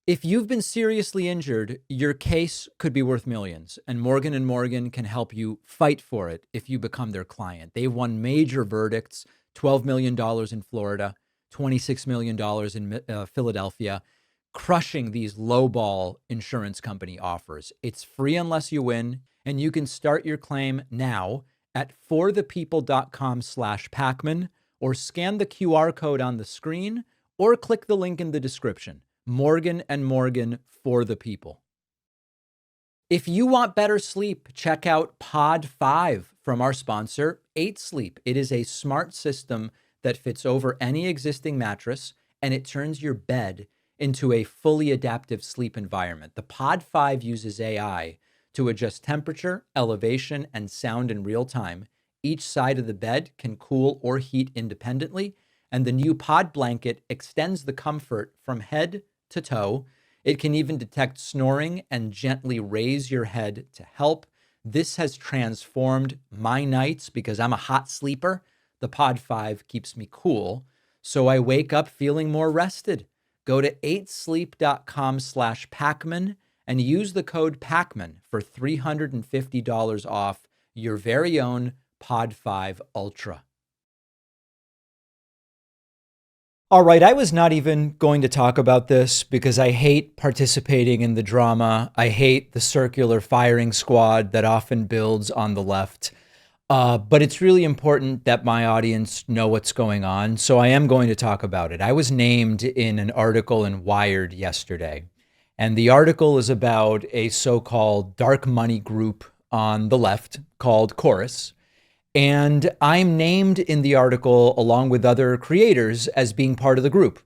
If you've been seriously injured, your case could be worth millions, and Morgan & Morgan can help you fight for it if you become their client. They've won major verdicts, $12 million in Florida, $26 million in Philadelphia, crushing these lowball insurance company offers. It's free unless you win, and you can start your claim now at forthepeople.com/Pakman, or scan the QR code on the screen, or click the link in the description. Morgan & Morgan, for the people. If you want better sleep, check out Pod 5 from our sponsor, 8 Sleep. It is a smart system that fits over any existing mattress, and it turns your bed into a fully adaptive sleep environment. The Pod 5 uses AI to adjust temperature, elevation, and sound in real time. Each side of the bed can cool or heat independently, and the new Pod blanket extends the comfort from head to toe. It can even detect snoring and gently raise your head to help. This has transformed my nights because I'm a hot sleeper. The Pod 5 keeps me cool, so I wake up feeling more rested. Go to 8sleep.com/Pakman and use the code Pakman for $350 off your very own Pod 5 Ultra. All right, I was not even going to talk about this because I hate participating in the drama. I hate the circular firing squad that often builds on the left. But it's really important that my audience know what's going on, so I am going to talk about it. I was named in an article in Wired yesterday, and the article is about a so-called dark money group on the left called Chorus. And I'm named in the article along with other creators as being part of the group.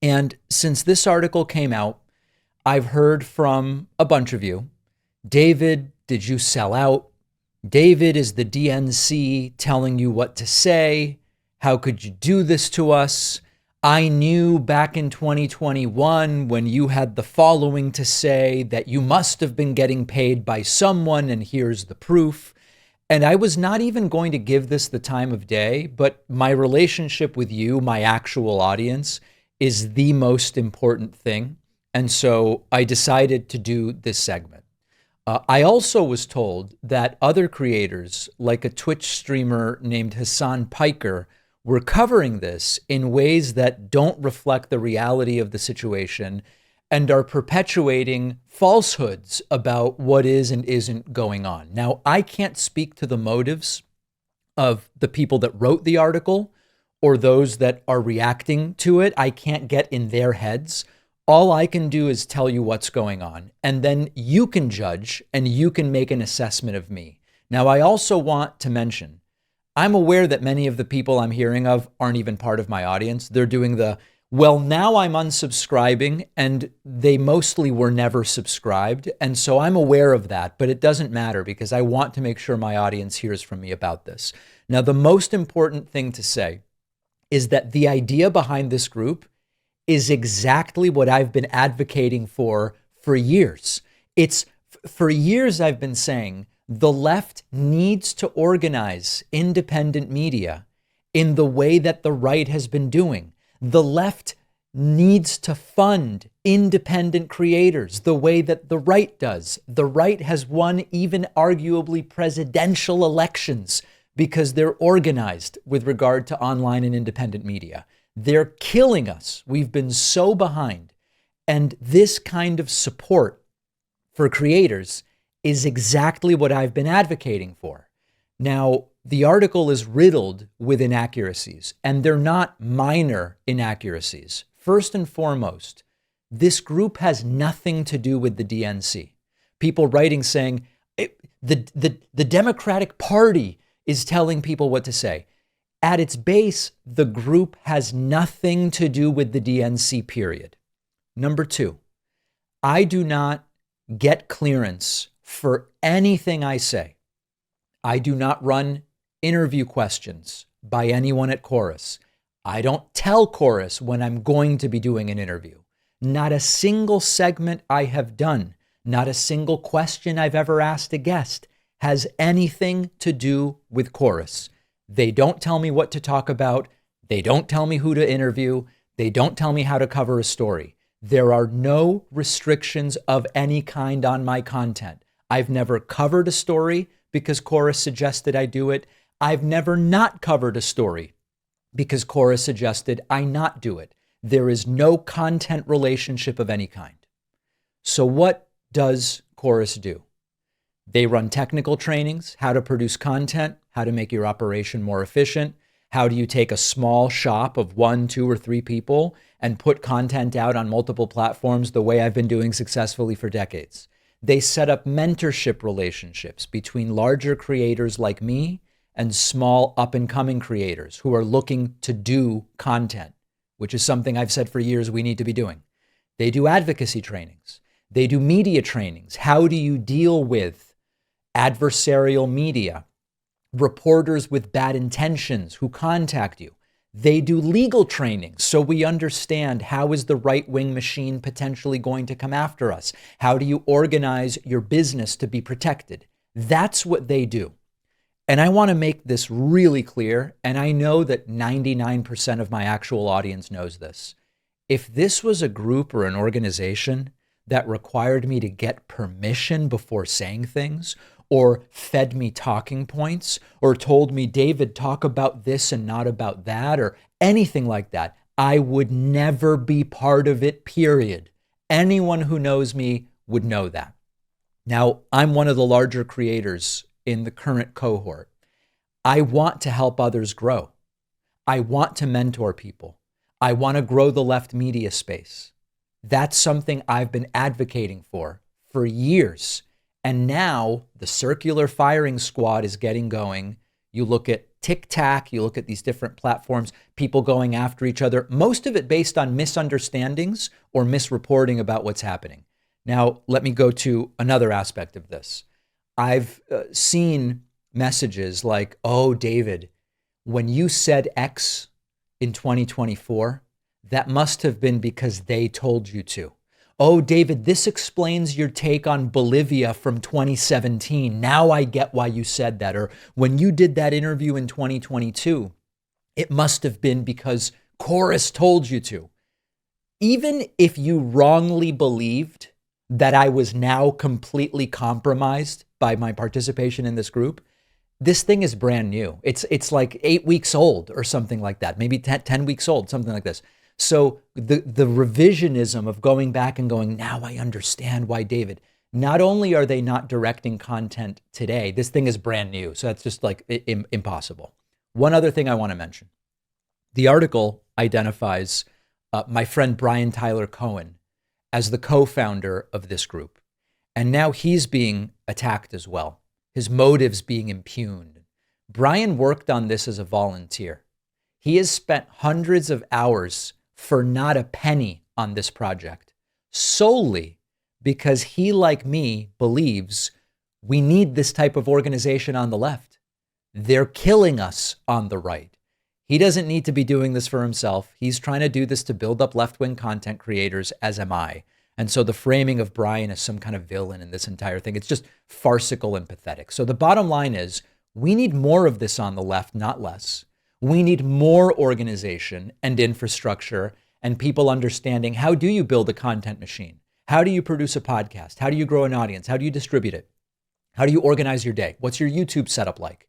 And since this article came out, I've heard from a bunch of you. David, did you sell out? David, is the DNC telling you what to say? How could you do this to us? I knew back in 2021 when you had the following to say that you must have been getting paid by someone, and here's the proof. And I was not even going to give this the time of day, but my relationship with you, my actual audience, is the most important thing. And so I decided to do this segment. I also was told that other creators, like a Twitch streamer named Hassan Piker, were covering this in ways that don't reflect the reality of the situation and are perpetuating falsehoods about what is and isn't going on. Now, I can't speak to the motives of the people that wrote the article or those that are reacting to it. I can't get in their heads. All I can do is tell you what's going on, and then you can judge and you can make an assessment of me. Now, I also want to mention, I'm aware that many of the people I'm hearing of aren't even part of my audience. They're doing the, well, now I'm unsubscribing, and they mostly were never subscribed. And so I'm aware of that, but it doesn't matter because I want to make sure my audience hears from me about this. Now, the most important thing to say is that the idea behind this group is exactly what I've been advocating for years. For years I've been saying the left needs to organize independent media in the way that the right has been doing. The left needs to fund independent creators the way that the right does. The right has won even arguably presidential elections because they're organized with regard to online and independent media. They're killing us. We've been so behind. And this kind of support for creators is exactly what I've been advocating for. Now, the article is riddled with inaccuracies, and they're not minor inaccuracies. First and foremost, this group has nothing to do with the DNC. People writing saying, the Democratic Party is telling people what to say. At its base, the group has nothing to do with the DNC, period. Number two, I do not get clearance for anything I say. I do not run interview questions by anyone at Chorus. I don't tell Chorus when I'm going to be doing an interview. Not a single segment I have done, not a single question I've ever asked a guest has anything to do with Chorus. They don't tell me what to talk about. They don't tell me who to interview. They don't tell me how to cover a story. There are no restrictions of any kind on my content. I've never covered a story because Cora suggested I do it. I've never not covered a story because Cora suggested I not do it. There is no content relationship of any kind. So what does Chorus do? They run technical trainings, how to produce content, how to make your operation more efficient. How do you take a small shop of 1, 2, or 3 people and put content out on multiple platforms the way I've been doing successfully for decades? They set up mentorship relationships between larger creators like me and small up-and-coming creators who are looking to do content, which is something I've said for years we need to be doing. They do advocacy trainings. They do media trainings. How do you deal with adversarial media, reporters with bad intentions who contact you? They do legal training so we understand how is the right-wing machine potentially going to come after us? How do you organize your business to be protected? That's what they do. And I want to make this really clear, and I know that 99% of my actual audience knows this. If this was a group or an organization that required me to get permission before saying things, or fed me talking points, or told me, David, talk about this and not about that, or anything like that, I would never be part of it, period. Anyone who knows me would know that. Now, I'm one of the larger creators in the current cohort. I want to help others grow. I want to mentor people. I want to grow the left media space. That's something I've been advocating for years. And now the circular firing squad is getting going. You look at TikTok, you look at these different platforms, people going after each other, most of it based on misunderstandings or misreporting about what's happening. Now, let me go to another aspect of this. I've seen messages like, oh, David, when you said X in 2024, that must have been because they told you to. Oh, David, this explains your take on Bolivia from 2017. Now I get why you said that. Or when you did that interview in 2022, it must have been because Chorus told you to. Even if you wrongly believed that I was now completely compromised by my participation in this group, this thing is brand new. It's like 8 weeks old or something like that, maybe 10 weeks old, something like this. So the revisionism of going back and going, now I understand why David, not only are they not directing content today, this thing is brand new. So that's just like impossible. One other thing I want to mention. The article identifies my friend Brian Tyler Cohen as the co-founder of this group. And now he's being attacked as well. His motives being impugned. Brian worked on this as a volunteer. He has spent hundreds of hours for not a penny on this project, solely because he, like me, believes we need this type of organization on the left. They're killing us on the right. He doesn't need to be doing this for himself. He's trying to do this to build up left-wing content creators, as am I. And so the framing of Brian as some kind of villain in this entire thing, it's just farcical and pathetic. So the bottom line is we need more of this on the left, not less. We need more organization and infrastructure and people understanding, how do you build a content machine? How do you produce a podcast? How do you grow an audience? How do you distribute it? How do you organize your day? What's your YouTube setup like?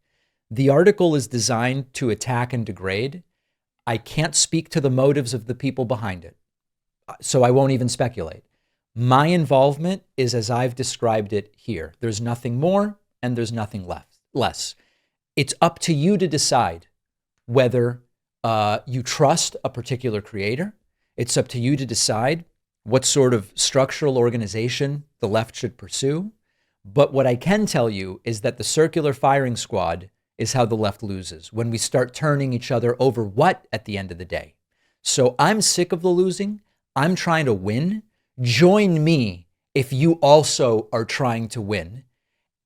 The article is designed to attack and degrade. I can't speak to the motives of the people behind it, so I won't even speculate. My involvement is as I've described it here. There's nothing more and there's nothing less. It's up to you to decide whether you trust a particular creator. It's up to you to decide what sort of structural organization the left should pursue. But what I can tell you is that the circular firing squad is how the left loses, when we start turning each other over what at the end of the day. So I'm sick of the losing. I'm trying to win. Join me if you also are trying to win.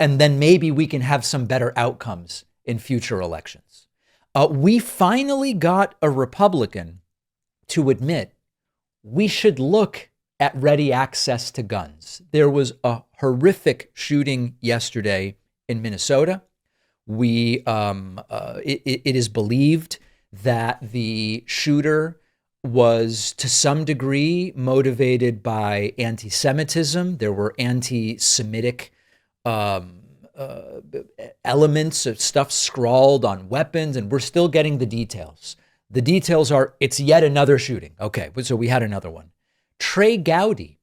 And then maybe we can have some better outcomes in future elections. We finally got a Republican to admit we should look at ready access to guns. There was a horrific shooting yesterday in Minnesota. It is believed that the shooter was to some degree motivated by anti-Semitism. There were anti-Semitic elements of stuff scrawled on weapons, and we're still getting the details. The details are, it's yet another shooting. Okay, so we had another one. Trey Gowdy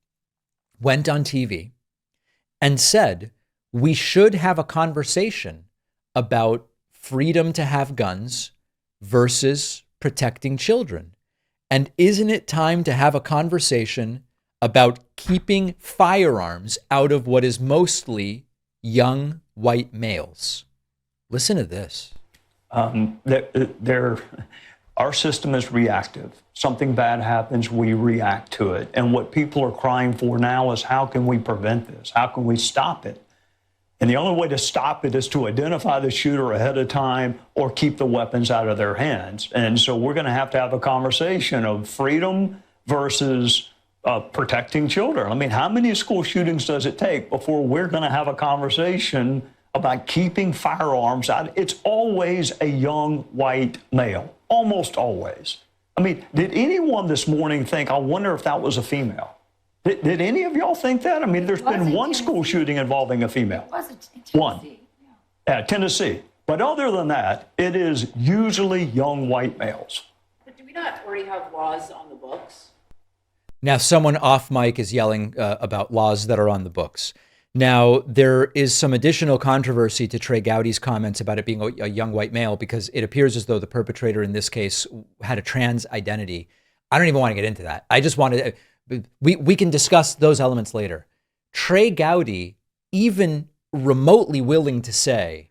went on TV and said, we should have a conversation about freedom to have guns versus protecting children. And isn't it time to have a conversation about keeping firearms out of what is mostly young white males? Listen to this. Our system is reactive. Something bad happens, we react to it. And what people are crying for now is, how can we prevent this? How can we stop it? And the only way to stop it is to identify the shooter ahead of time or keep the weapons out of their hands. And so we're going to have a conversation of freedom versus protecting children. I mean, how many school shootings does it take before we're going to have a conversation about keeping firearms out? It's always a young white male, almost always. I mean, did anyone this morning think, I wonder if that was a female? Did any of y'all think that? I mean, there's been one school shooting involving a female. It was in Tennessee. One. Yeah, Tennessee. But other than that, it is usually young white males. But do we not already have laws on the books? Now, someone off mic is yelling about laws that are on the books. Now, there is some additional controversy to Trey Gowdy's comments about it being a young white male, because it appears as though the perpetrator in this case had a trans identity. I don't even want to get into that. I just wanted we can discuss those elements later. Trey Gowdy, even remotely willing to say,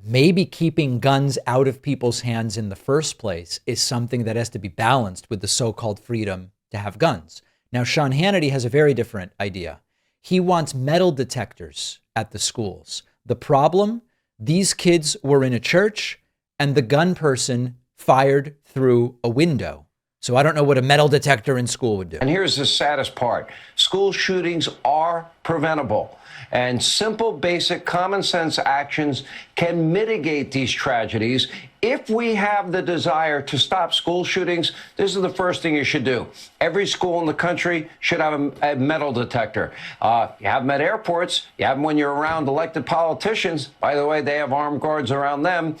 maybe keeping guns out of people's hands in the first place is something that has to be balanced with the so-called freedom to have guns. Now, Sean Hannity has a very different idea. He wants metal detectors at the schools. The problem, these kids were in a church and the gun person fired through a window. So I don't know what a metal detector in school would do. And here's the saddest part. School shootings are preventable. And simple, basic, common sense actions can mitigate these tragedies. If we have the desire to stop school shootings, this is the first thing you should do. Every school in the country should have a metal detector. You have them at airports. You have them when you're around elected politicians. By the way, they have armed guards around them.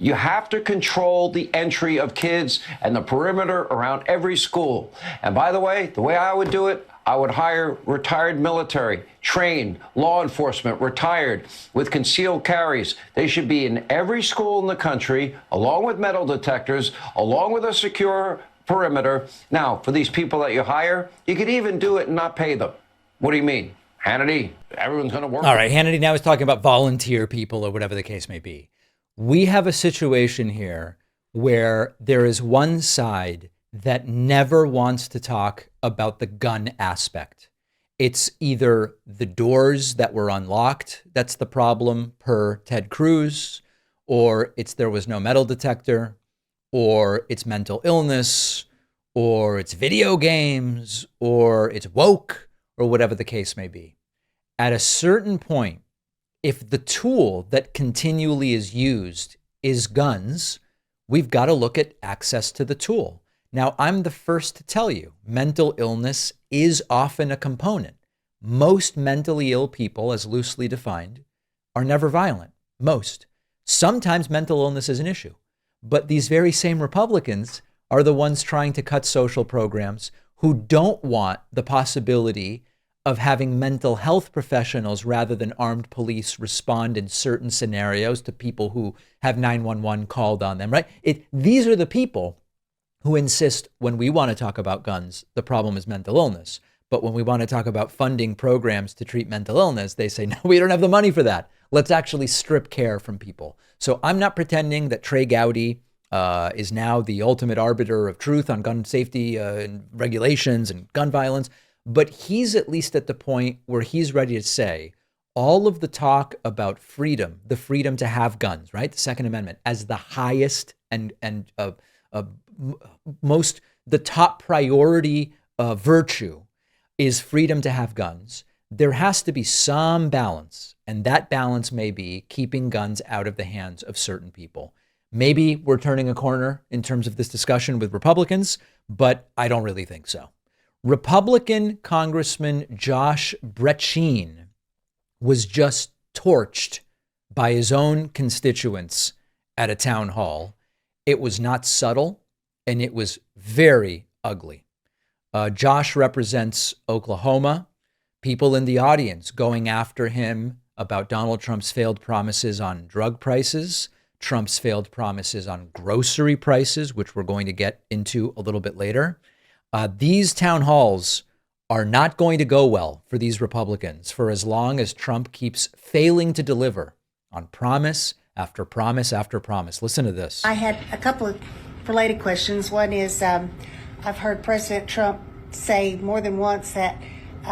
You have to control the entry of kids and the perimeter around every school. And by the way I would do it, I would hire retired military, trained, law enforcement, retired, with concealed carries. They should be in every school in the country, along with metal detectors, along with a secure perimeter. Now, for these people that you hire, you could even do it and not pay them. What do you mean? Hannity, everyone's going to work. All right, Hannity now is talking about volunteer people or whatever the case may be. We have a situation here where there is one side that never wants to talk about the gun aspect. It's either the doors that were unlocked, that's the problem per Ted Cruz, or it's there was no metal detector, or it's mental illness, or it's video games, or it's woke, or whatever the case may be. At a certain point, if the tool that continually is used is guns, we've got to look at access to the tool. Now, I'm the first to tell you, mental illness is often a component. Most mentally ill people, as loosely defined, are never violent. Most. Sometimes mental illness is an issue. But these very same Republicans are the ones trying to cut social programs who don't want the possibility of having mental health professionals rather than armed police respond in certain scenarios to people who have 911 called on them, right? These are the people who insist when we want to talk about guns, the problem is mental illness. But when we want to talk about funding programs to treat mental illness, they say, no, we don't have the money for that. Let's actually strip care from people. So I'm not pretending that Trey Gowdy is now the ultimate arbiter of truth on gun safety and regulations and gun violence. But he's at least at the point where he's ready to say all of the talk about freedom, the freedom to have guns, right? The Second Amendment as the highest and most, the top priority virtue is freedom to have guns. There has to be some balance, and that balance may be keeping guns out of the hands of certain people. Maybe we're turning a corner in terms of this discussion with Republicans, but I don't really think so. Republican Congressman Josh Brecheen was just torched by his own constituents at a town hall. It was not subtle, and it was very ugly. Josh represents Oklahoma. People in the audience going after him about Donald Trump's failed promises on drug prices, Trump's failed promises on grocery prices, which we're going to get into a little bit later. These town halls are not going to go well for these Republicans for as long as Trump keeps failing to deliver on promise after promise after promise. Listen to this. I had a couple of related questions. One is I've heard President Trump say more than once that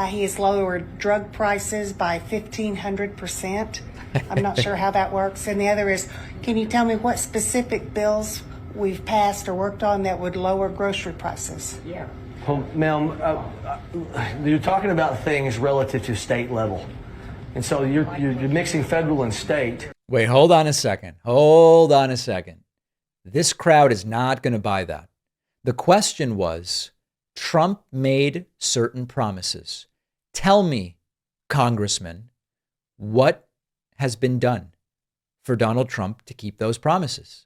he has lowered drug prices by 1,500%. I'm not sure how that works. And the other is, can you tell me what specific bills we've passed or worked on that would lower grocery prices? Yeah. Well, ma'am, you're talking about things relative to state level. And so you're mixing federal and state. Wait, hold on a second. Hold on a second. This crowd is not going to buy that. The question was, Trump made certain promises. Tell me, Congressman, what has been done for Donald Trump to keep those promises?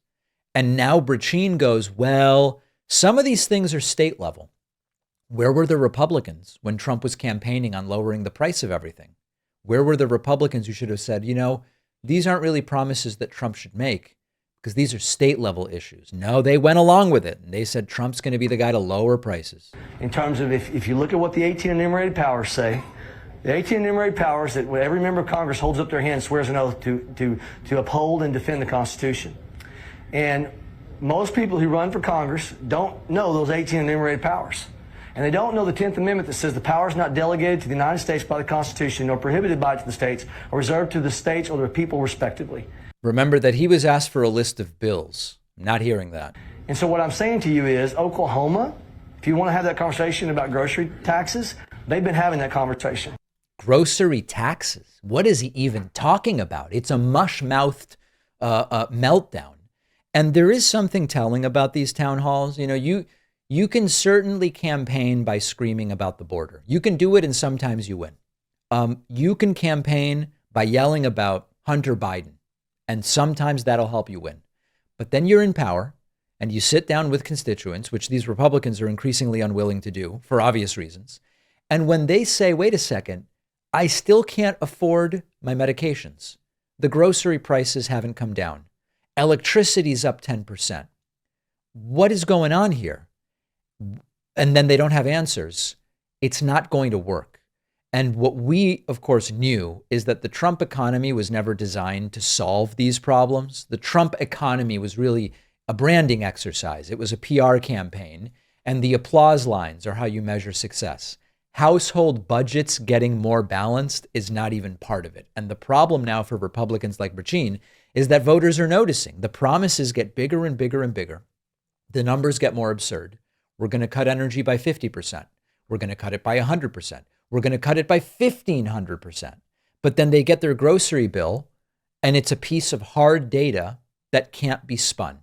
And now Brecheen goes, well, some of these things are state level. Where were the Republicans when Trump was campaigning on lowering the price of everything? Where were the Republicans who should have said, you know, these aren't really promises that Trump should make because these are state level issues? No, they went along with it. And they said Trump's going to be the guy to lower prices. In terms of if you look at what the 18 enumerated powers say, the 18 enumerated powers that every member of Congress holds up their hand and swears an oath to uphold and defend the Constitution. And most people who run for Congress don't know those 18 enumerated powers. And they don't know the 10th Amendment that says the power is not delegated to the United States by the Constitution nor prohibited by it to the states or reserved to the states or their people respectively. Remember that he was asked for a list of bills. I'm not hearing that. And so what I'm saying to you is Oklahoma, if you want to have that conversation about grocery taxes, they've been having that conversation. Grocery taxes? What is he even talking about? It's a mush-mouthed meltdown. And there is something telling about these town halls. You know, you can certainly campaign by screaming about the border. You can do it, and sometimes you win. You can campaign by yelling about Hunter Biden, and sometimes that'll help you win. But then you're in power, and you sit down with constituents, which these Republicans are increasingly unwilling to do for obvious reasons. And when they say, wait a second, I still can't afford my medications. The grocery prices haven't come down. Electricity's up 10%. What is going on here? And then they don't have answers. It's not going to work. And what we, of course, knew is that the Trump economy was never designed to solve these problems. The Trump economy was really a branding exercise. It was a PR campaign. And the applause lines are how you measure success. Household budgets getting more balanced is not even part of it. And the problem now for Republicans like Brecheen is that voters are noticing. The promises get bigger and bigger and bigger. The numbers get more absurd. We're going to cut energy by 50%. We're going to cut it by 100%. We're going to cut it by 1,500%. But then they get their grocery bill, and it's a piece of hard data that can't be spun.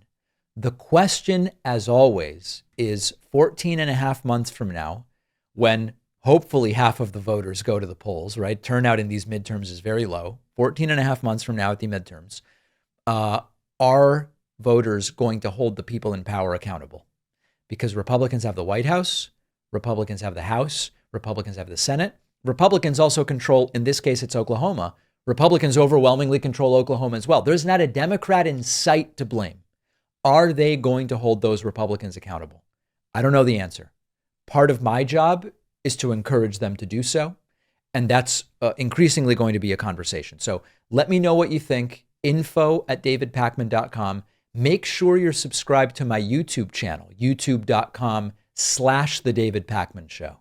The question, as always, is 14 and a half months from now, when hopefully half of the voters go to the polls, right? Turnout in these midterms is very low. 14 and a half months from now at the midterms, are voters going to hold the people in power accountable? Because Republicans have the White House, Republicans have the House, Republicans have the Senate. Republicans also control, in this case, it's Oklahoma. Republicans overwhelmingly control Oklahoma as well. There's not a Democrat in sight to blame. Are they going to hold those Republicans accountable? I don't know the answer. Part of my job is to encourage them to do so. And that's increasingly going to be a conversation. So let me know what you think. info@davidpakman.com. Make sure you're subscribed to my YouTube channel, youtube.com/The David Pakman Show.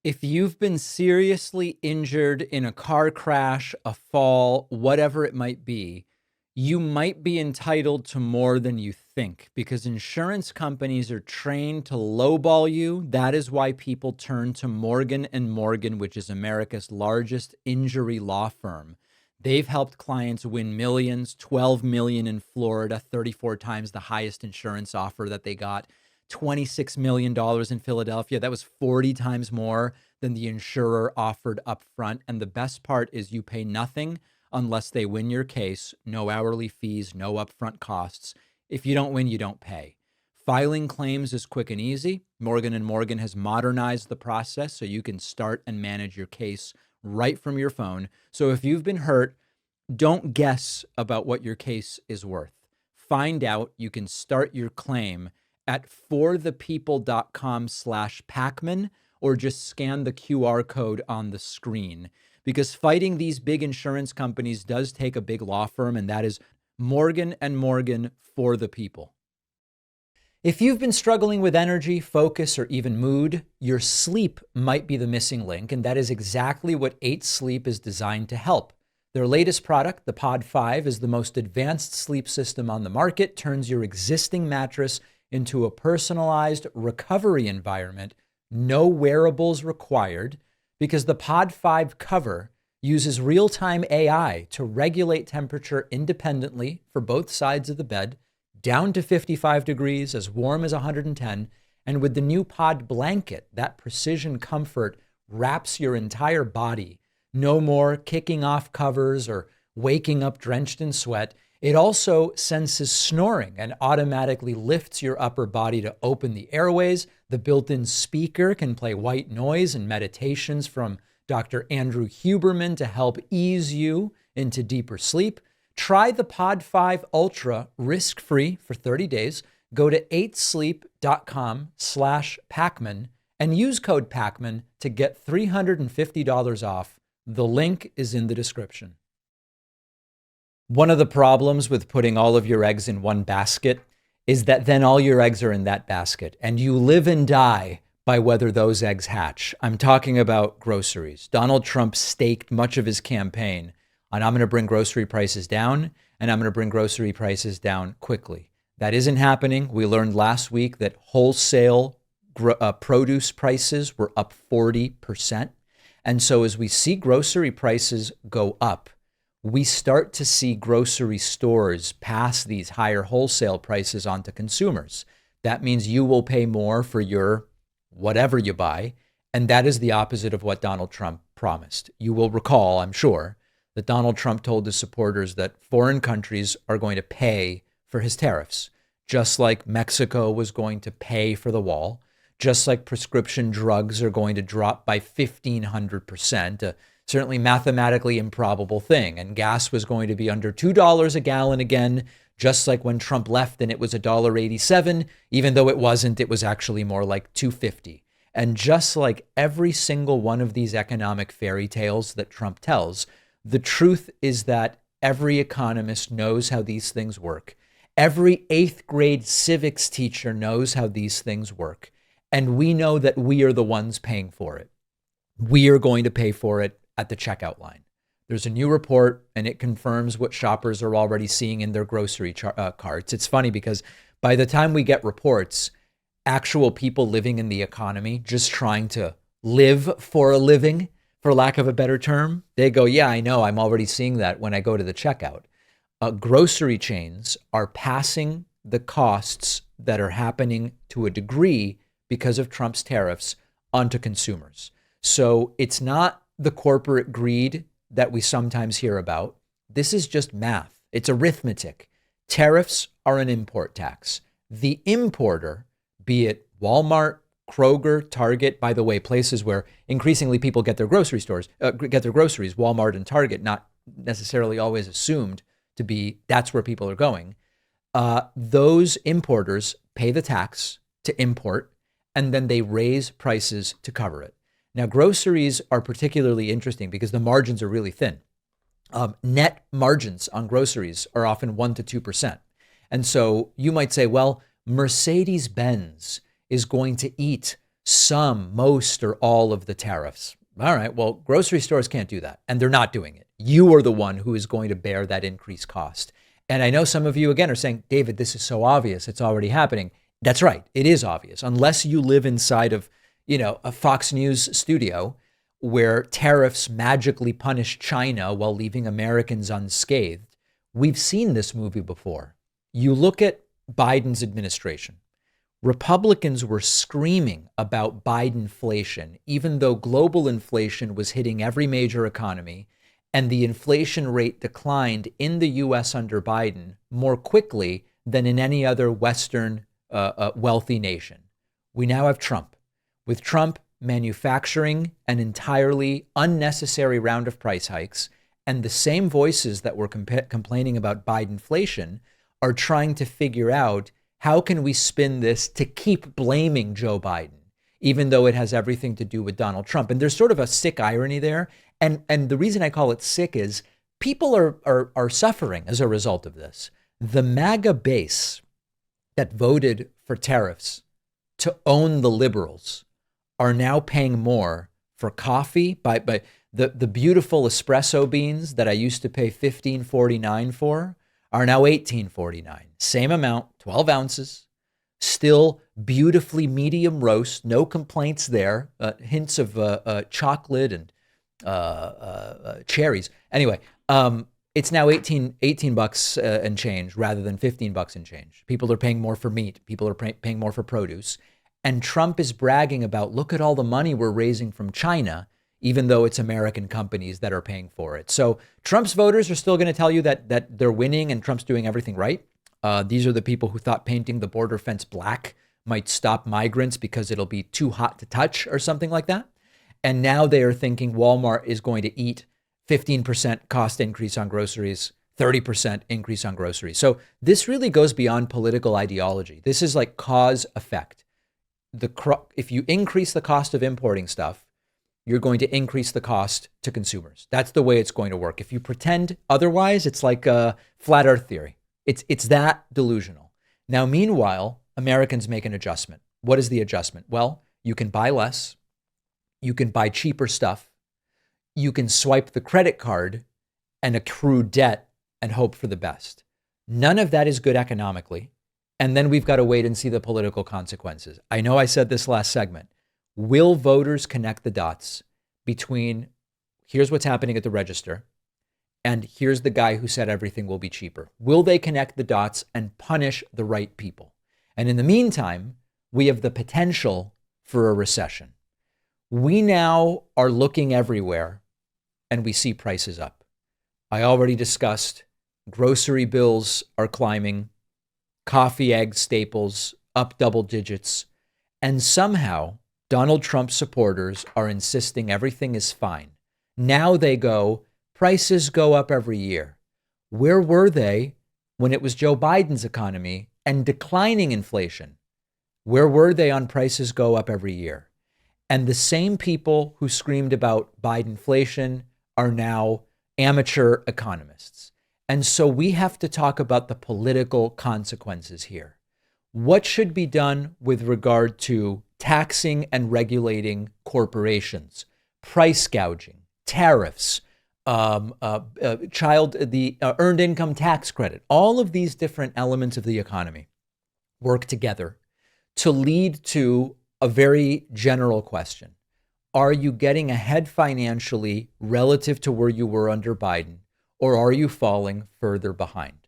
If you've been seriously injured in a car crash, a fall, whatever it might be, you might be entitled to more than you think because insurance companies are trained to lowball you. That is why people turn to Morgan & Morgan, which is America's largest injury law firm. They've helped clients win millions, 12 million in Florida, 34 times the highest insurance offer that they got, $26 million in Philadelphia. That was 40 times more than the insurer offered up front. And the best part is you pay nothing unless they win your case. No hourly fees, no upfront costs. If you don't win, you don't pay. Filing claims is quick and easy. Morgan & Morgan has modernized the process so you can start and manage your case right from your phone. So if you've been hurt, don't guess about what your case is worth. Find out. You can start your claim at forthepeople.com/Pakman, or just scan the QR code on the screen. Because fighting these big insurance companies does take a big law firm, and that is Morgan & Morgan for the people. If you've been struggling with energy, focus, or even mood, your sleep might be the missing link, and that is exactly what 8 Sleep is designed to help. Their latest product, the Pod 5, is the most advanced sleep system on the market, turns your existing mattress into a personalized recovery environment, no wearables required, because the Pod 5 cover uses real-time AI to regulate temperature independently for both sides of the bed, down to 55 degrees, as warm as 110. And with the new Pod blanket, that precision comfort wraps your entire body. No more kicking off covers or waking up drenched in sweat. It also senses snoring and automatically lifts your upper body to open the airways. The built-in speaker can play white noise and meditations from Dr. Andrew Huberman to help ease you into deeper sleep. Try the Pod 5 Ultra risk-free for 30 days. Go to 8sleep.com/Pakman and use code Pakman to get $350 off. The link is in the description. One of the problems with putting all of your eggs in one basket is that then all your eggs are in that basket, and you live and die by whether those eggs hatch. I'm talking about groceries. Donald Trump staked much of his campaign on I'm going to bring grocery prices down, and I'm going to bring grocery prices down quickly. That isn't happening. We learned last week that wholesale produce prices were up 40%. And so as we see grocery prices go up, we start to see grocery stores pass these higher wholesale prices on to consumers. That means you will pay more for your whatever you buy. And that is the opposite of what Donald Trump promised. You will recall, I'm sure, that Donald Trump told his supporters that foreign countries are going to pay for his tariffs, just like Mexico was going to pay for the wall, just like prescription drugs are going to drop by 1,500%, a certainly mathematically improbable thing. And gas was going to be under $2 a gallon again, just like when Trump left and it was $1.87, even though it wasn't, it was actually more like $2.50. And just like every single one of these economic fairy tales that Trump tells, the truth is that every economist knows how these things work. Every 8th grade civics teacher knows how these things work. And we know that we are the ones paying for it. We are going to pay for it at the checkout line. There's a new report, and it confirms what shoppers are already seeing in their grocery carts. It's funny because by the time we get reports, actual people living in the economy, just trying to live for a living, for lack of a better term, they go, yeah, I know, I'm already seeing that when I go to the checkout. Grocery chains are passing the costs that are happening to a degree because of Trump's tariffs onto consumers. So it's not the corporate greed that we sometimes hear about. This is just math. It's arithmetic. Tariffs are an import tax. The importer, be it Walmart, Kroger, Target, by the way, places where increasingly people get their groceries, Walmart and Target, not necessarily always assumed to be that's where people are going. Those importers pay the tax to import, and then they raise prices to cover it. Now, groceries are particularly interesting because the margins are really thin. Net margins on groceries are often 1% to 2%. And so you might say, well, Mercedes-Benz is going to eat some, most, or all of the tariffs. All right, well, grocery stores can't do that, and they're not doing it. You are the one who is going to bear that increased cost. And I know some of you, again, are saying, David, this is so obvious. It's already happening. That's right. It is obvious. Unless you live inside of, a Fox News studio, where tariffs magically punish China while leaving Americans unscathed. We've seen this movie before. You look at Biden's administration. Republicans were screaming about Bidenflation, even though global inflation was hitting every major economy, and the inflation rate declined in the U.S. under Biden more quickly than in any other Western wealthy nation. We now have Trump. With Trump manufacturing an entirely unnecessary round of price hikes, and the same voices that were complaining about Bidenflation are trying to figure out how can we spin this to keep blaming Joe Biden, even though it has everything to do with Donald Trump. And there's sort of a sick irony there. And the reason I call it sick is people are suffering as a result of this. The MAGA base that voted for tariffs to own the liberals are now paying more for coffee by the beautiful espresso beans that I used to pay $15.49 for are now $18.49. Same amount, 12 ounces, still beautifully medium roast, no complaints there, hints of chocolate and cherries. Anyway, it's now 18 bucks and change rather than 15 bucks and change. People are paying more for meat. People are paying more for produce. And Trump is bragging about, look at all the money we're raising from China, even though it's American companies that are paying for it. So Trump's voters are still going to tell you that they're winning and Trump's doing everything right. These are the people who thought painting the border fence black might stop migrants because it'll be too hot to touch or something like that. And now they are thinking Walmart is going to eat 15% cost increase on groceries, 30% increase on groceries. So this really goes beyond political ideology. This is like cause effect. If you increase the cost of importing stuff, you're going to increase the cost to consumers. That's the way it's going to work. If you pretend otherwise, it's like a flat earth theory. It's that delusional. Now, meanwhile, Americans make an adjustment. What is the adjustment? Well, you can buy less. You can buy cheaper stuff. You can swipe the credit card and accrue debt and hope for the best. None of that is good economically. And then we've got to wait and see the political consequences. I know I said this last segment. Will voters connect the dots between here's what's happening at the register and here's the guy who said everything will be cheaper? Will they connect the dots and punish the right people? And in the meantime, we have the potential for a recession. We now are looking everywhere and we see prices up. I already discussed grocery bills are climbing, coffee, eggs, staples up double digits, and somehow Donald Trump supporters are insisting everything is fine. Now they go, prices go up every year. Where were they when it was Joe Biden's economy and declining inflation? Where were they on prices go up every year? And the same people who screamed about Bidenflation are now amateur economists. And so we have to talk about the political consequences here. What should be done with regard to taxing and regulating corporations, price gouging, tariffs, the earned income tax credit? All of these different elements of the economy work together to lead to a very general question. Are you getting ahead financially relative to where you were under Biden, or are you falling further behind?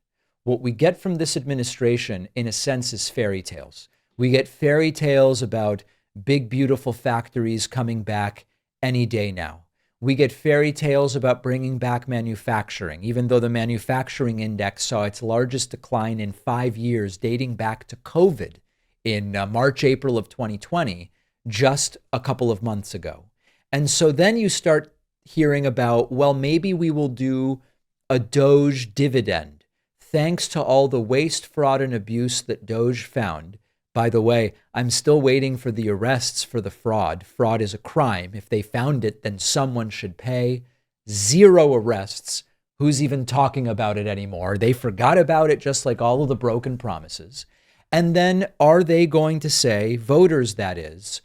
What we get from this administration, in a sense, is fairy tales. We get fairy tales about big, beautiful factories coming back any day now. We get fairy tales about bringing back manufacturing, even though the manufacturing index saw its largest decline in 5 years, dating back to COVID in March, April of 2020, just a couple of months ago. And so then you start hearing about, well, maybe we will do a Doge dividend, thanks to all the waste, fraud, and abuse that Doge found. By the way, I'm still waiting for the arrests for the fraud. Fraud is a crime. If they found it, then someone should pay. 0 arrests. Who's even talking about it anymore? They forgot about it, just like all of the broken promises. And then are they going to say, voters that is,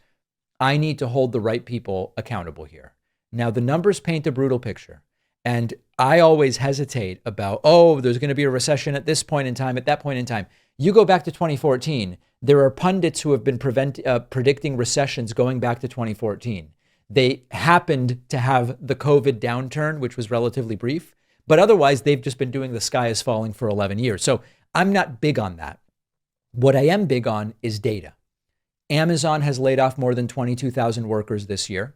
I need to hold the right people accountable here? Now, the numbers paint a brutal picture. And I always hesitate about, there's going to be a recession at this point in time, at that point in time. You go back to 2014, there are pundits who have been predicting recessions going back to 2014. They happened to have the COVID downturn, which was relatively brief, but otherwise they've just been doing the sky is falling for 11 years. So I'm not big on that. What I am big on is data. Amazon has laid off more than 22,000 workers this year.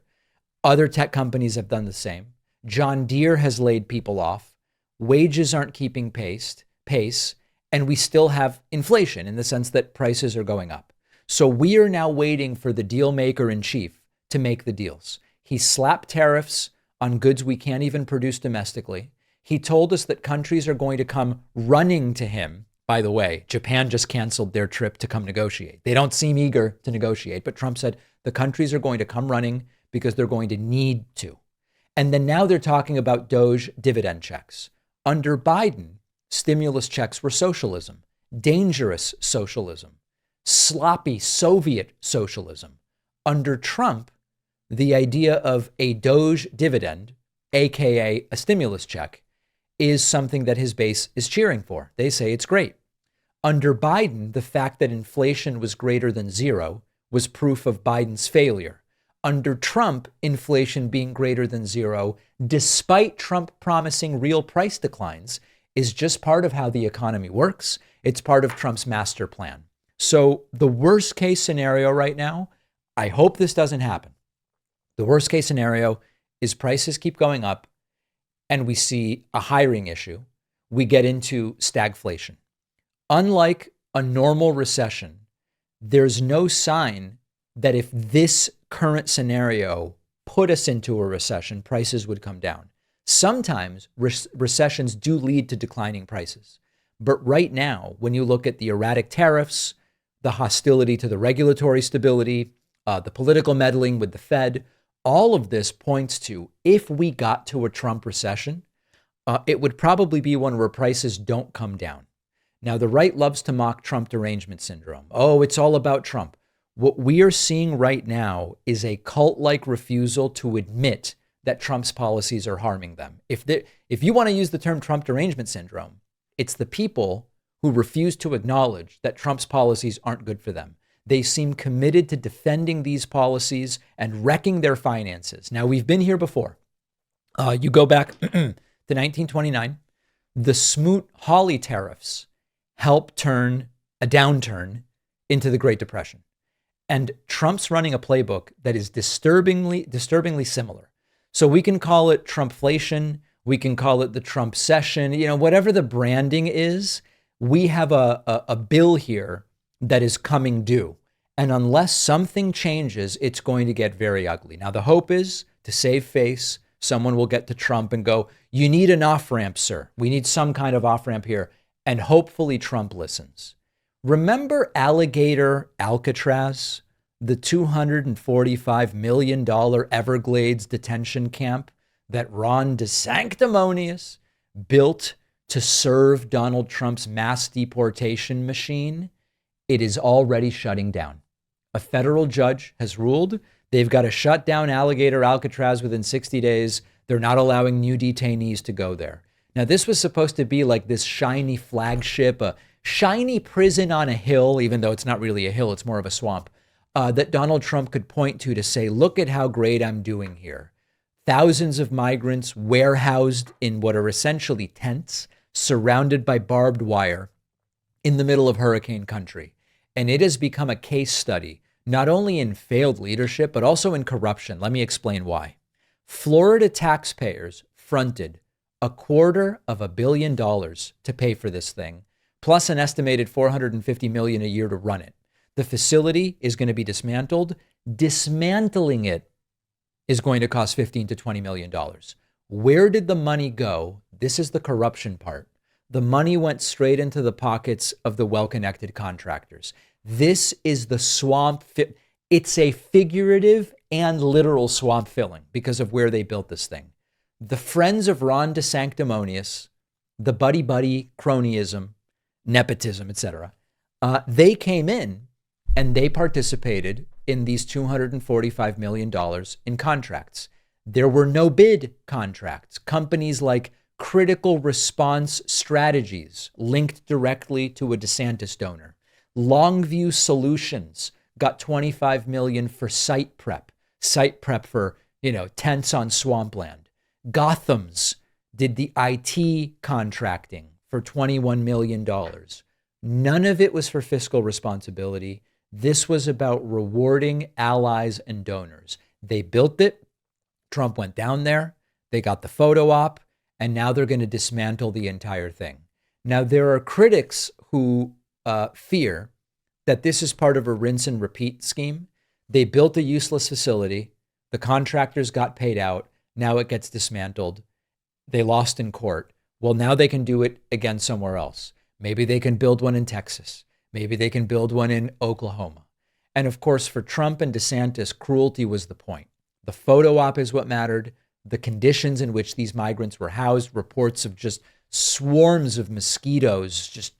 Other tech companies have done the same. John Deere has laid people off. Wages aren't keeping pace, and we still have inflation in the sense that prices are going up. So we are now waiting for the deal maker in chief to make the deals. He slapped tariffs on goods we can't even produce domestically. He told us that countries are going to come running to him. By the way, Japan just canceled their trip to come negotiate. They don't seem eager to negotiate, but Trump said the countries are going to come running because they're going to need to. And then now they're talking about DOGE dividend checks. Under Biden, stimulus checks were socialism, dangerous socialism, sloppy Soviet socialism. Under Trump, the idea of a DOGE dividend, AKA a stimulus check, is something that his base is cheering for. They say it's great. Under Biden, the fact that inflation was greater than zero was proof of Biden's failure. Under Trump, inflation being greater than zero, despite Trump promising real price declines, is just part of how the economy works. It's part of Trump's master plan. So the worst case scenario right now, I hope this doesn't happen. The worst case scenario is prices keep going up and we see a hiring issue. We get into stagflation. Unlike a normal recession, there's no sign that if this current scenario put us into a recession, prices would come down. Sometimes recessions do lead to declining prices. But right now, when you look at the erratic tariffs, the hostility to the regulatory stability, the political meddling with the Fed, all of this points to, if we got to a Trump recession, it would probably be one where prices don't come down. Now, the right loves to mock Trump derangement syndrome. Oh, it's all about Trump. What we are seeing right now is a cult-like refusal to admit that Trump's policies are harming them. If you want to use the term Trump derangement syndrome, it's the people who refuse to acknowledge that Trump's policies aren't good for them. They seem committed to defending these policies and wrecking their finances. Now, we've been here before. You go back to 1929, the Smoot-Hawley tariffs helped turn a downturn into the Great Depression. And Trump's running a playbook that is disturbingly similar. So we can call it Trumpflation. We can call it the Trump session. Whatever the branding is, we have a bill here that is coming due. And unless something changes, it's going to get very ugly. Now, the hope is to save face. Someone will get to Trump and go, you need an off-ramp, sir. We need some kind of off-ramp here. And hopefully Trump listens. Remember Alligator Alcatraz, the $245 million Everglades detention camp that Ron DeSanctimonious built to serve Donald Trump's mass deportation machine? It is already shutting down. A federal judge has ruled they've got to shut down Alligator Alcatraz within 60 days. They're not allowing new detainees to go there. Now, this was supposed to be like this shiny flagship, a shiny prison on a hill, even though it's not really a hill, it's more of a swamp, that Donald Trump could point to say, look at how great I'm doing here. Thousands of migrants warehoused in what are essentially tents, surrounded by barbed wire in the middle of hurricane country. And it has become a case study, not only in failed leadership, but also in corruption. Let me explain why. Florida taxpayers fronted $250 million to pay for this thing, plus an estimated $450 million a year to run it. The facility is going to be dismantled. Dismantling it is going to cost $15 to $20 million. Where did the money go? This is the corruption part. The money went straight into the pockets of the well-connected contractors. This is the swamp. It's a figurative and literal swamp filling because of where they built this thing. The friends of Ron DeSanctimonious, the buddy-buddy cronyism, nepotism, etc., they came in and they participated in these $245 million in contracts. There were no bid contracts. Companies like Critical Response Strategies linked directly to a DeSantis donor. Longview Solutions got $25 million for site prep for tents on swampland. Gotham's did the IT contracting for $21 million. None of it was for fiscal responsibility. This was about rewarding allies and donors. They built it. Trump went down there. They got the photo op, and now they're going to dismantle the entire thing. Now, there are critics who fear that this is part of a rinse and repeat scheme. They built a useless facility. The contractors got paid out. Now it gets dismantled. They lost in court. Well, now they can do it again somewhere else. Maybe they can build one in Texas. Maybe they can build one in Oklahoma. And of course, for Trump and DeSantis, cruelty was the point. The photo op is what mattered. The conditions in which these migrants were housed, reports of just swarms of mosquitoes just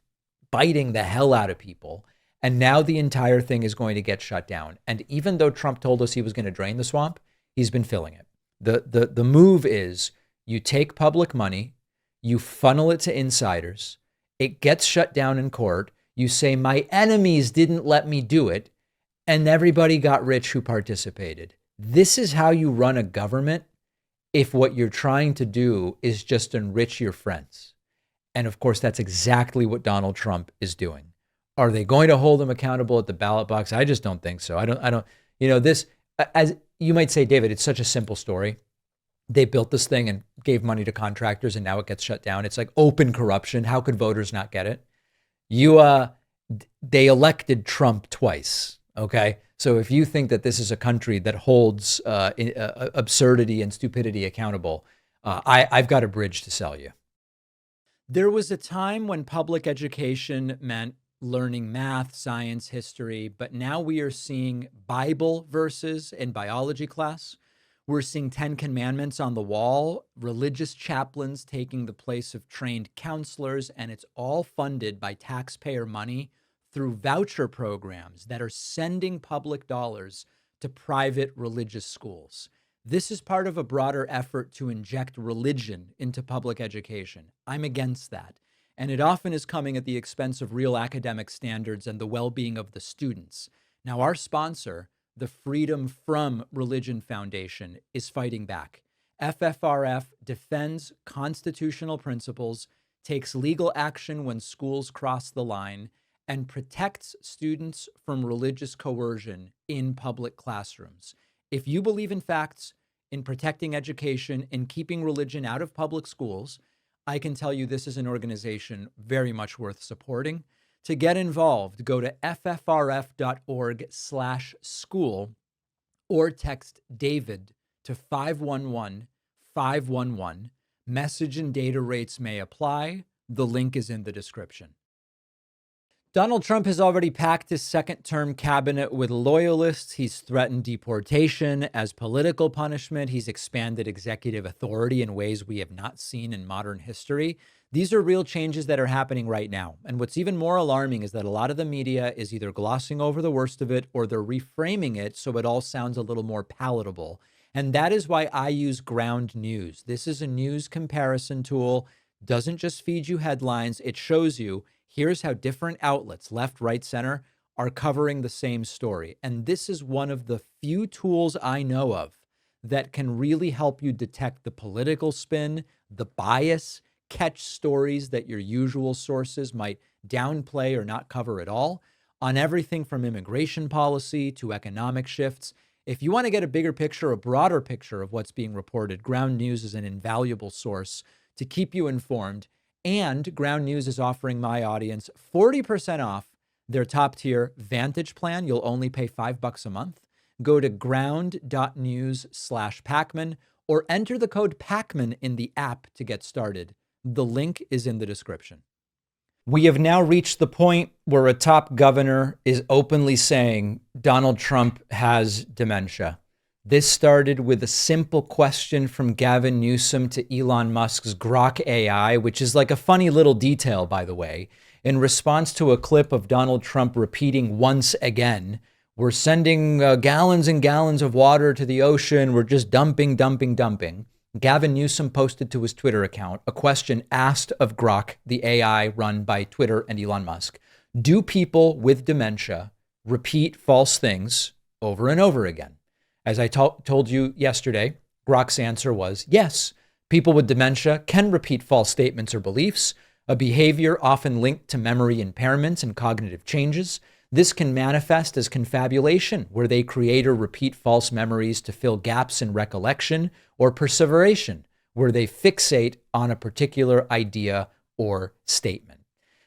biting the hell out of people. And now the entire thing is going to get shut down. And even though Trump told us he was going to drain the swamp, he's been filling it. The move is you take public money, you funnel it to insiders, it gets shut down in court, you say, my enemies didn't let me do it, and everybody got rich who participated. This is how you run a government if what you're trying to do is just enrich your friends. And of course, that's exactly what Donald Trump is doing. Are they going to hold him accountable at the ballot box? I just don't think so. I don't, this, as you might say, David, it's such a simple story. They built this thing and gave money to contractors and now it gets shut down. It's like open corruption. How could voters not get it? They elected Trump twice. Okay. So if you think that this is a country that holds absurdity and stupidity accountable, I've got a bridge to sell you. There was a time when public education meant learning math, science, history, but now we are seeing Bible verses in biology class. We're seeing 10 commandments on the wall, religious chaplains taking the place of trained counselors, and it's all funded by taxpayer money through voucher programs that are sending public dollars to private religious schools. This is part of a broader effort to inject religion into public education. I'm against that. And it often is coming at the expense of real academic standards and the well-being of the students. Now, our sponsor, the Freedom From Religion Foundation, is fighting back. FFRF defends constitutional principles, takes legal action when schools cross the line, and protects students from religious coercion in public classrooms. If you believe in facts, in protecting education, in keeping religion out of public schools, I can tell you this is an organization very much worth supporting. To get involved, go to ffrf.org/school or text David to 511-511. Message and data rates may apply. The link is in the description. Donald Trump has already packed his second-term cabinet with loyalists. He's threatened deportation as political punishment. He's expanded executive authority in ways we have not seen in modern history. These are real changes that are happening right now. And what's even more alarming is that a lot of the media is either glossing over the worst of it or they're reframing it so it all sounds a little more palatable. And that is why I use Ground News. This is a news comparison tool. Doesn't just feed you headlines. It shows you here's how different outlets, left, right, center, are covering the same story. And this is one of the few tools I know of that can really help you detect the political spin, the bias, catch stories that your usual sources might downplay or not cover at all, on everything from immigration policy to economic shifts. If you want to get a bigger picture, a broader picture of what's being reported, Ground News is an invaluable source to keep you informed. And Ground News is offering my audience 40% off their top tier Vantage plan. You'll only pay $5 a month. Go to ground.news/Pakman or enter the code Pakman in the app to get started. The link is in the description. We have now reached the point where a top governor is openly saying Donald Trump has dementia. This started with a simple question from Gavin Newsom to Elon Musk's Grok AI, which is like a funny little detail, by the way, in response to a clip of Donald Trump repeating once again, we're sending gallons and gallons of water to the ocean. We're just dumping. Gavin Newsom posted to his Twitter account a question asked of Grok, the AI run by Twitter and Elon Musk. Do people with dementia repeat false things over and over again? As I told you yesterday, Grok's answer was yes, people with dementia can repeat false statements or beliefs, a behavior often linked to memory impairments and cognitive changes. This can manifest as confabulation, where they create or repeat false memories to fill gaps in recollection, or perseveration, where they fixate on a particular idea or statement.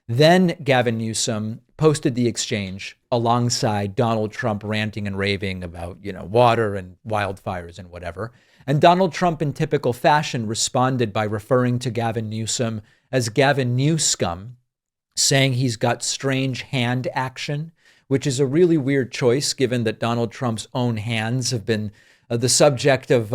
Then Gavin Newsom posted the exchange alongside Donald Trump ranting and raving about, water and wildfires and whatever. And Donald Trump, in typical fashion, responded by referring to Gavin Newsom as Gavin Newscum, saying he's got strange hand action, which is a really weird choice given that Donald Trump's own hands have been the subject of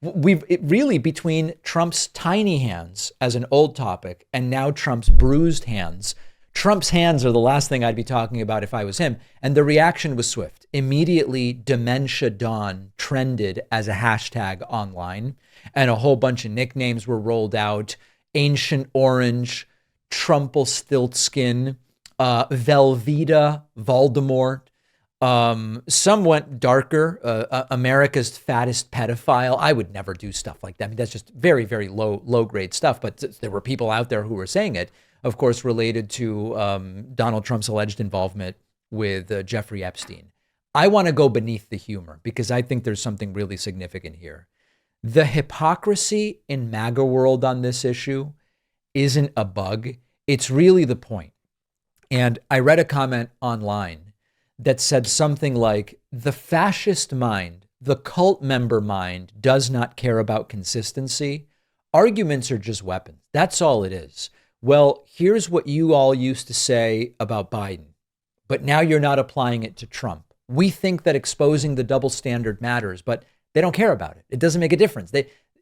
between Trump's tiny hands as an old topic and now Trump's bruised hands. Trump's hands are the last thing I'd be talking about if I was him. And the reaction was swift. Immediately, Dementia Dawn trended as a hashtag online, and a whole bunch of nicknames were rolled out. Ancient Orange, Trumpelstiltskin, Velveeta, Voldemort. Some went darker, America's fattest pedophile. I would never do stuff like that. I mean, that's just very, very low grade stuff. But there were people out there who were saying it, of course, related to Donald Trump's alleged involvement with Jeffrey Epstein. I want to go beneath the humor because I think there's something really significant here. The hypocrisy in MAGA world on this issue isn't a bug. It's really the point. And I read a comment online that said something like, the fascist mind, the cult member mind, does not care about consistency. Arguments are just weapons. That's all it is. Well, here's what you all used to say about Biden, but now you're not applying it to Trump. We think that exposing the double standard matters, but they don't care about it. It doesn't make a difference.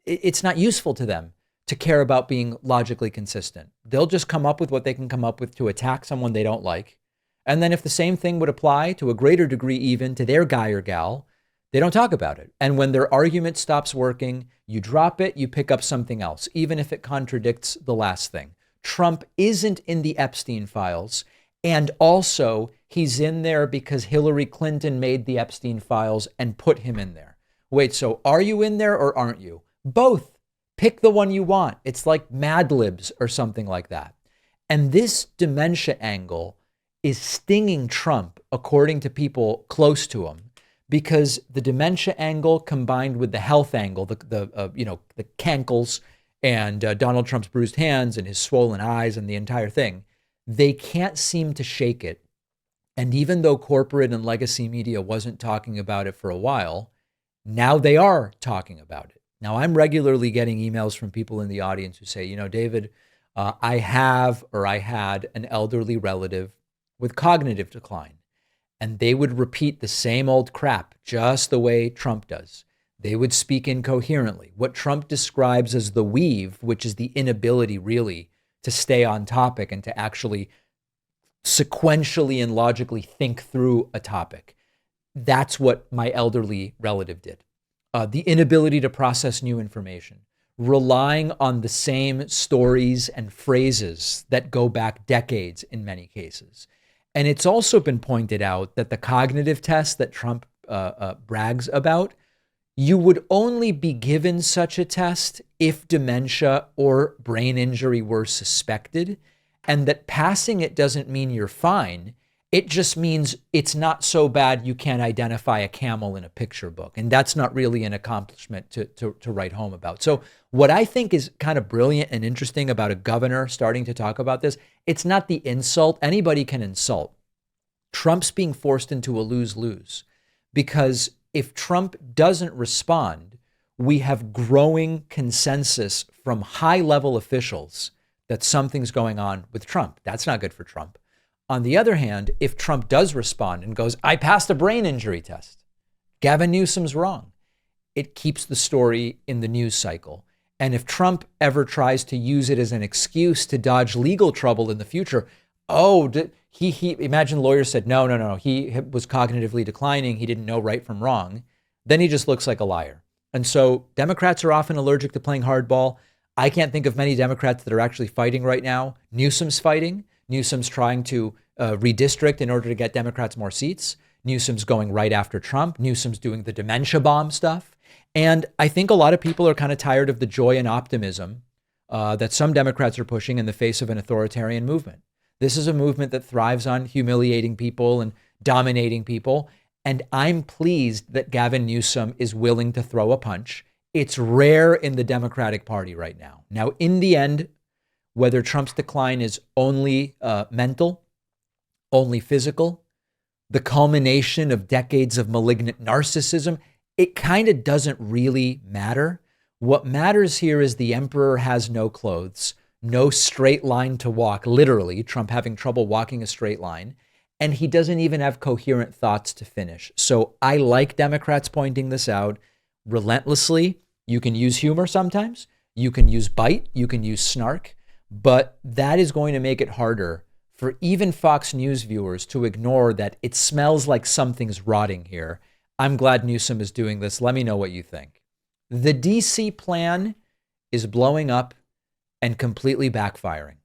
It's not useful to them to care about being logically consistent. They'll just come up with what they can come up with to attack someone they don't like. And then if the same thing would apply to a greater degree even to their guy or gal, they don't talk about it. And when their argument stops working, you drop it, you pick up something else, even if it contradicts the last thing. Trump isn't in the Epstein files. And also, he's in there because Hillary Clinton made the Epstein files and put him in there. Wait, so are you in there or aren't you? Both. Pick the one you want. It's like Mad Libs or something like that. And this dementia angle is stinging Trump, according to people close to him, because the dementia angle combined with the health angle, the cankles and Donald Trump's bruised hands and his swollen eyes and the entire thing, they can't seem to shake it. And even though corporate and legacy media wasn't talking about it for a while, now they are talking about it. Now, I'm regularly getting emails from people in the audience who say, David, I had an elderly relative with cognitive decline, and they would repeat the same old crap just the way Trump does. They would speak incoherently. What Trump describes as the weave, which is the inability really to stay on topic and to actually sequentially and logically think through a topic. That's what my elderly relative did. The inability to process new information, relying on the same stories and phrases that go back decades in many cases. And it's also been pointed out that the cognitive test that Trump brags about, you would only be given such a test if dementia or brain injury were suspected, and that passing it doesn't mean you're fine. It just means it's not so bad you can't identify a camel in a picture book. And that's not really an accomplishment to write home about. So what I think is kind of brilliant and interesting about a governor starting to talk about this, it's not the insult. Anybody can insult. Trump's being forced into a lose-lose, because if Trump doesn't respond, we have growing consensus from high-level officials that something's going on with Trump. That's not good for Trump. On the other hand, if Trump does respond and goes, I passed a brain injury test, Gavin Newsom's wrong, it keeps the story in the news cycle. And if Trump ever tries to use it as an excuse to dodge legal trouble in the future, he imagine lawyers said, no, he was cognitively declining, he didn't know right from wrong, then he just looks like a liar. And so Democrats are often allergic to playing hardball. I can't think of many Democrats that are actually fighting right now. Newsom's fighting. Newsom's trying to redistrict in order to get Democrats more seats. Newsom's going right after Trump. Newsom's doing the dementia bomb stuff. And I think a lot of people are kind of tired of the joy and optimism that some Democrats are pushing in the face of an authoritarian movement. This is a movement that thrives on humiliating people and dominating people. And I'm pleased that Gavin Newsom is willing to throw a punch. It's rare in the Democratic Party right now. Now, in the end, whether Trump's decline is only mental, only physical, the culmination of decades of malignant narcissism, it kind of doesn't really matter. What matters here is the emperor has no clothes, no straight line to walk, literally, Trump having trouble walking a straight line, and he doesn't even have coherent thoughts to finish. So I like Democrats pointing this out relentlessly. You can use humor sometimes, you can use bite, you can use snark, but that is going to make it harder for even Fox News viewers to ignore that it smells like something's rotting here. I'm glad Newsom is doing this. Let me know what you think. The DC plan is blowing up and completely backfiring.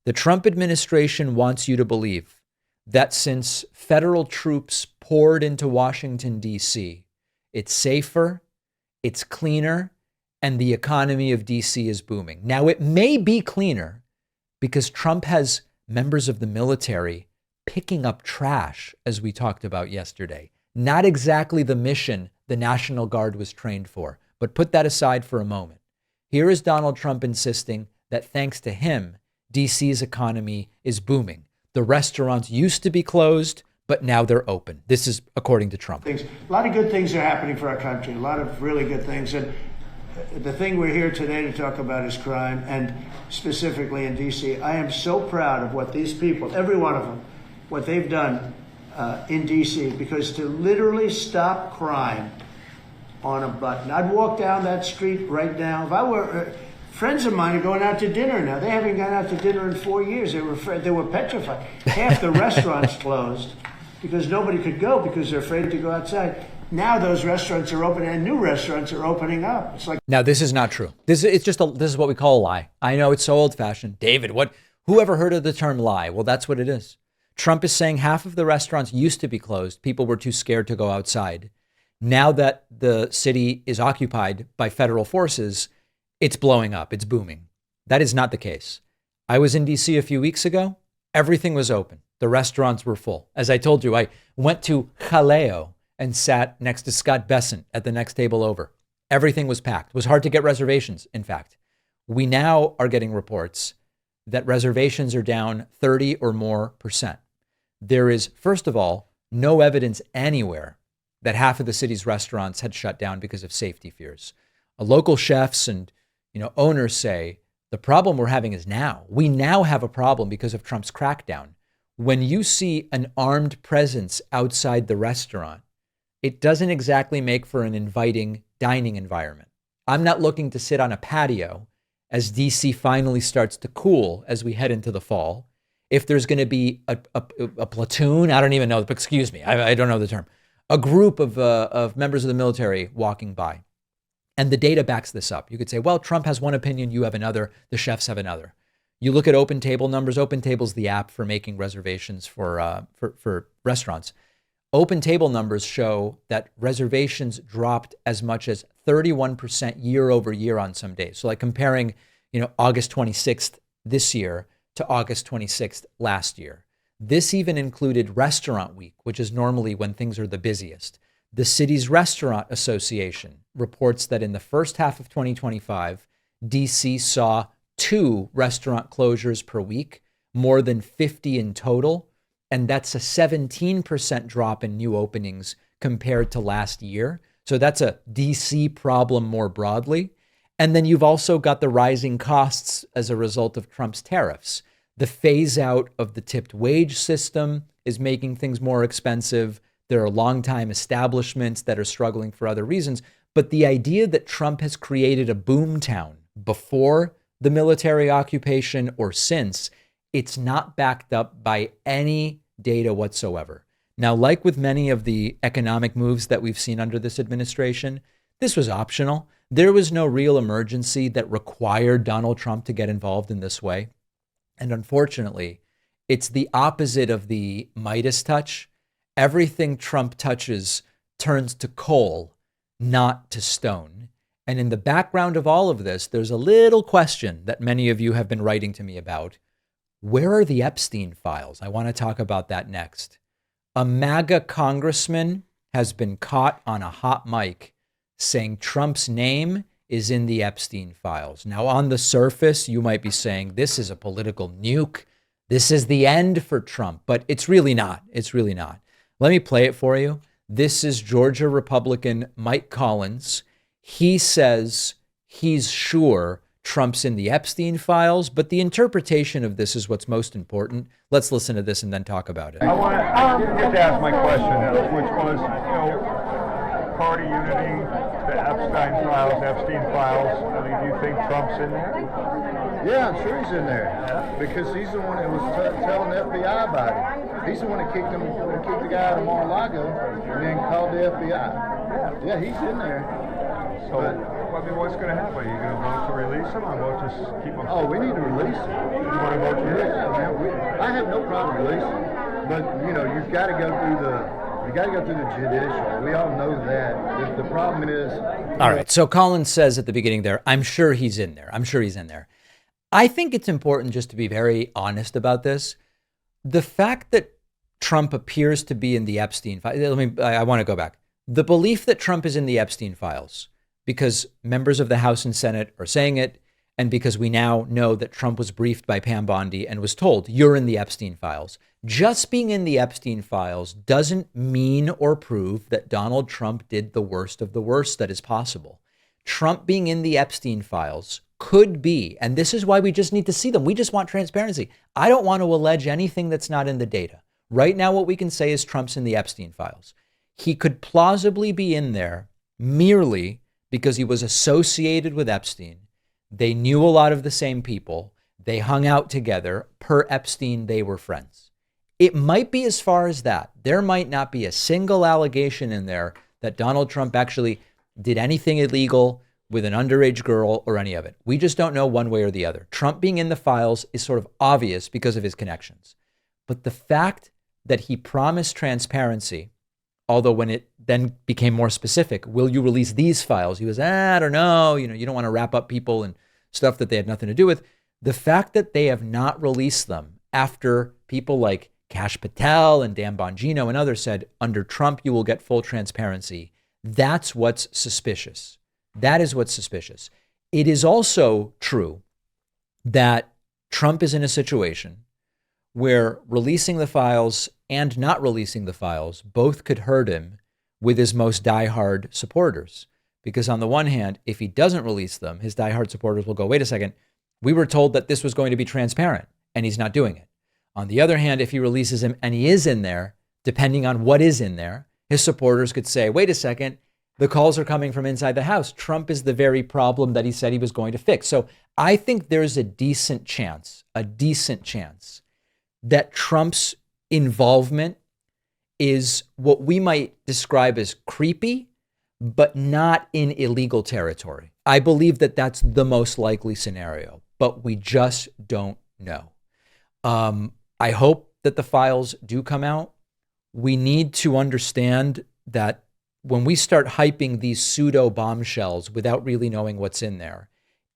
The Trump administration wants you to believe that since federal troops poured into Washington, DC, it's safer, it's cleaner, and the economy of DC is booming. Now, it may be cleaner because Trump has members of the military picking up trash, as we talked about yesterday. Not exactly the mission the National Guard was trained for, but put that aside for a moment. Here is Donald Trump insisting that thanks to him, DC's economy is booming. The restaurants used to be closed, but now they're open. This is according to Trump. A lot of good things are happening for our country, a lot of really good things. And the thing we're here today to talk about is crime, and specifically in DC. I am so proud of what these people, every one of them, what they've done in DC, because to literally stop crime on a button. I'd walk down that street right now. If I were, friends of mine are going out to dinner now. They haven't gone out to dinner in 4 years. They were petrified. Half the restaurants closed because nobody could go because they're afraid to go outside. Now those restaurants are open and new restaurants are opening up. It's like, now this is not true. This is what we call a lie. I know it's so old fashioned. David, who ever heard of the term lie? Well, that's what it is. Trump is saying half of the restaurants used to be closed. People were too scared to go outside. Now that the city is occupied by federal forces, it's blowing up. It's booming. That is not the case. I was in DC a few weeks ago. Everything was open. The restaurants were full. As I told you, I went to Jaleo and sat next to Scott Bessent at the next table over. Everything was packed. It was hard to get reservations, in fact. We now are getting reports that reservations are down 30 or more %. There is, first of all, no evidence anywhere that half of the city's restaurants had shut down because of safety fears. Local chefs and owners say the problem we're having is now. We now have a problem because of Trump's crackdown. When you see an armed presence outside the restaurant, it doesn't exactly make for an inviting dining environment. I'm not looking to sit on a patio as DC finally starts to cool as we head into the fall. If there's going to be a platoon, I don't even know, excuse me, I don't know the term, a group of members of the military walking by. And the data backs this up. You could say, well, Trump has one opinion, you have another, the chefs have another. You look at Open Table numbers. Open Table's the app for making reservations for restaurants. Open Table numbers show that reservations dropped as much as 31% year over year on some days. So like comparing, August 26th this year to August 26th last year. This even included Restaurant Week, which is normally when things are the busiest. The city's Restaurant Association reports that in the first half of 2025, DC saw 2 restaurant closures per week, more than 50 in total. And that's a 17% drop in new openings compared to last year. So that's a DC problem more broadly. And then you've also got the rising costs as a result of Trump's tariffs. The phase out of the tipped wage system is making things more expensive. There are longtime establishments that are struggling for other reasons. But the idea that Trump has created a boom town before the military occupation or since, it's not backed up by any data whatsoever. Now, like with many of the economic moves that we've seen under this administration, this was optional. There was no real emergency that required Donald Trump to get involved in this way. And unfortunately, it's the opposite of the Midas touch everything Trump touches turns to coal, not to stone. And in the background of all of this, there's a little question that many of you have been writing to me about. Where are the Epstein files? I want to talk about that next. A MAGA congressman has been caught on a hot mic saying Trump's name is in the Epstein files. Now, on the surface, you might be saying this is a political nuke. This is the end for Trump, but it's really not. It's really not. Let me play it for you. This is Georgia Republican Mike Collins. He says he's sure Trump's in the Epstein files, but the interpretation of this is what's most important. Let's listen to this and then talk about it. I want to get to ask my question, which was, party unity, the Epstein files. I mean, do you think Trump's in there? Yeah, I'm sure he's in there because he's the one that was telling the FBI about it. He's the one that kicked the guy out of Mar-a-Lago and then called the FBI. Yeah, he's in there. So, what's going to happen? Are you going to vote to release him, or vote to keep him? Oh, we need to release him. You want to vote to release him? Yeah, man. I have no problem releasing him, but you've got to go through the judicial. We all know that. The problem is. All right. So Collins says at the beginning there, I'm sure he's in there. I'm sure he's in there. I think it's important just to be very honest about this. The fact that Trump appears to be in the Epstein files. I want to go back. The belief that Trump is in the Epstein files, because members of the House and Senate are saying it, and because we now know that Trump was briefed by Pam Bondi and was told, you're in the Epstein files. Just being in the Epstein files doesn't mean or prove that Donald Trump did the worst of the worst that is possible. Trump being in the Epstein files could be, and this is why we just need to see them. We just want transparency. I don't want to allege anything that's not in the data. Right now, what we can say is Trump's in the Epstein files. He could plausibly be in there merely because he was associated with Epstein. They knew a lot of the same people. They hung out together. Per Epstein, they were friends. It might be as far as that. There might not be a single allegation in there that Donald Trump actually did anything illegal with an underage girl or any of it. We just don't know one way or the other. Trump being in the files is sort of obvious because of his connections. But the fact that he promised transparency, although when it then became more specific, will you release these files? He was, I don't know. You don't want to wrap up people and stuff that they had nothing to do with. The fact that they have not released them after people like Kash Patel and Dan Bongino and others said, under Trump, you will get full transparency. That's what's suspicious. That is what's suspicious. It is also true that Trump is in a situation where releasing the files and not releasing the files both could hurt him with his most diehard supporters. Because on the one hand, if he doesn't release them, his diehard supporters will go, wait a second, we were told that this was going to be transparent, and he's not doing it. On the other hand, if he releases him and he is in there, depending on what is in there, his supporters could say, wait a second, the calls are coming from inside the House. Trump is the very problem that he said he was going to fix. So I think there's a decent chance that Trump's involvement is what we might describe as creepy, but not in illegal territory. I believe that that's the most likely scenario, but we just don't know. I hope that the files do come out. We need to understand that when we start hyping these pseudo bombshells without really knowing what's in there,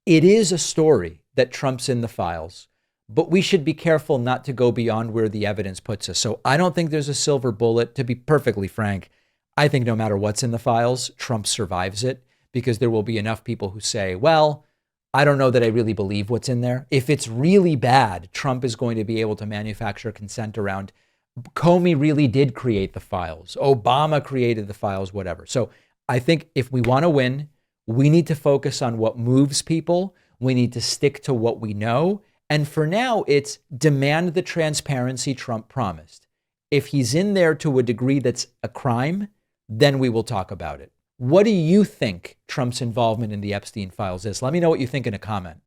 it is a story that Trump's in the files, but we should be careful not to go beyond where the evidence puts us. So I don't think there's a silver bullet. To be perfectly frank, I think no matter what's in the files, Trump survives it, because there will be enough people who say, well, I don't know that I really believe what's in there. If it's really bad, Trump is going to be able to manufacture consent around Comey really did create the files. Obama created the files, whatever. So I think if we want to win, we need to focus on what moves people. We need to stick to what we know. And for now, it's demand the transparency Trump promised. If he's in there to a degree that's a crime, then we will talk about it. What do you think Trump's involvement in the Epstein files is? Let me know what you think in a comment.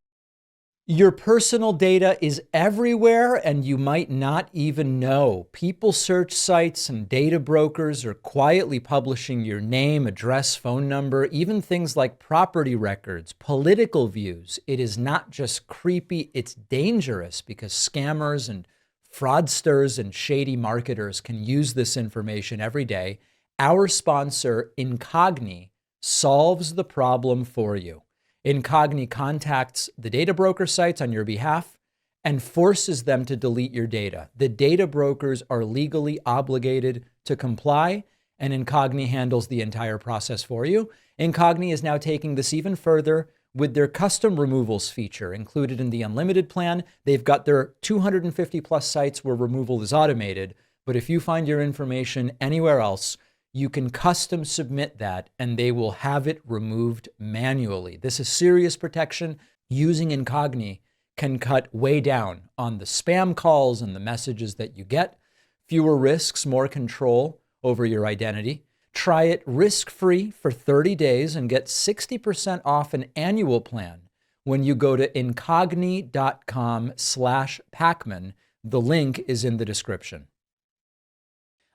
Your personal data is everywhere, and you might not even know. People search sites and data brokers are quietly publishing your name, address, phone number, even things like property records, political views. It is not just creepy, it's dangerous, because scammers and fraudsters and shady marketers can use this information every day. Our sponsor, Incogni, solves the problem for you. Incogni contacts the data broker sites on your behalf and forces them to delete your data. The data brokers are legally obligated to comply, and Incogni handles the entire process for you. Incogni is now taking this even further with their custom removals feature included in the unlimited plan. They've got their 250 plus sites where removal is automated, but if you find your information anywhere else, you can custom submit that and they will have it removed manually. This is serious protection. Using Incogni can cut way down on the spam calls and the messages that you get. Fewer risks, more control over your identity. Try it risk-free for 30 days and get 60% off an annual plan when you go to incogni.com/Pakman. The link is in the description.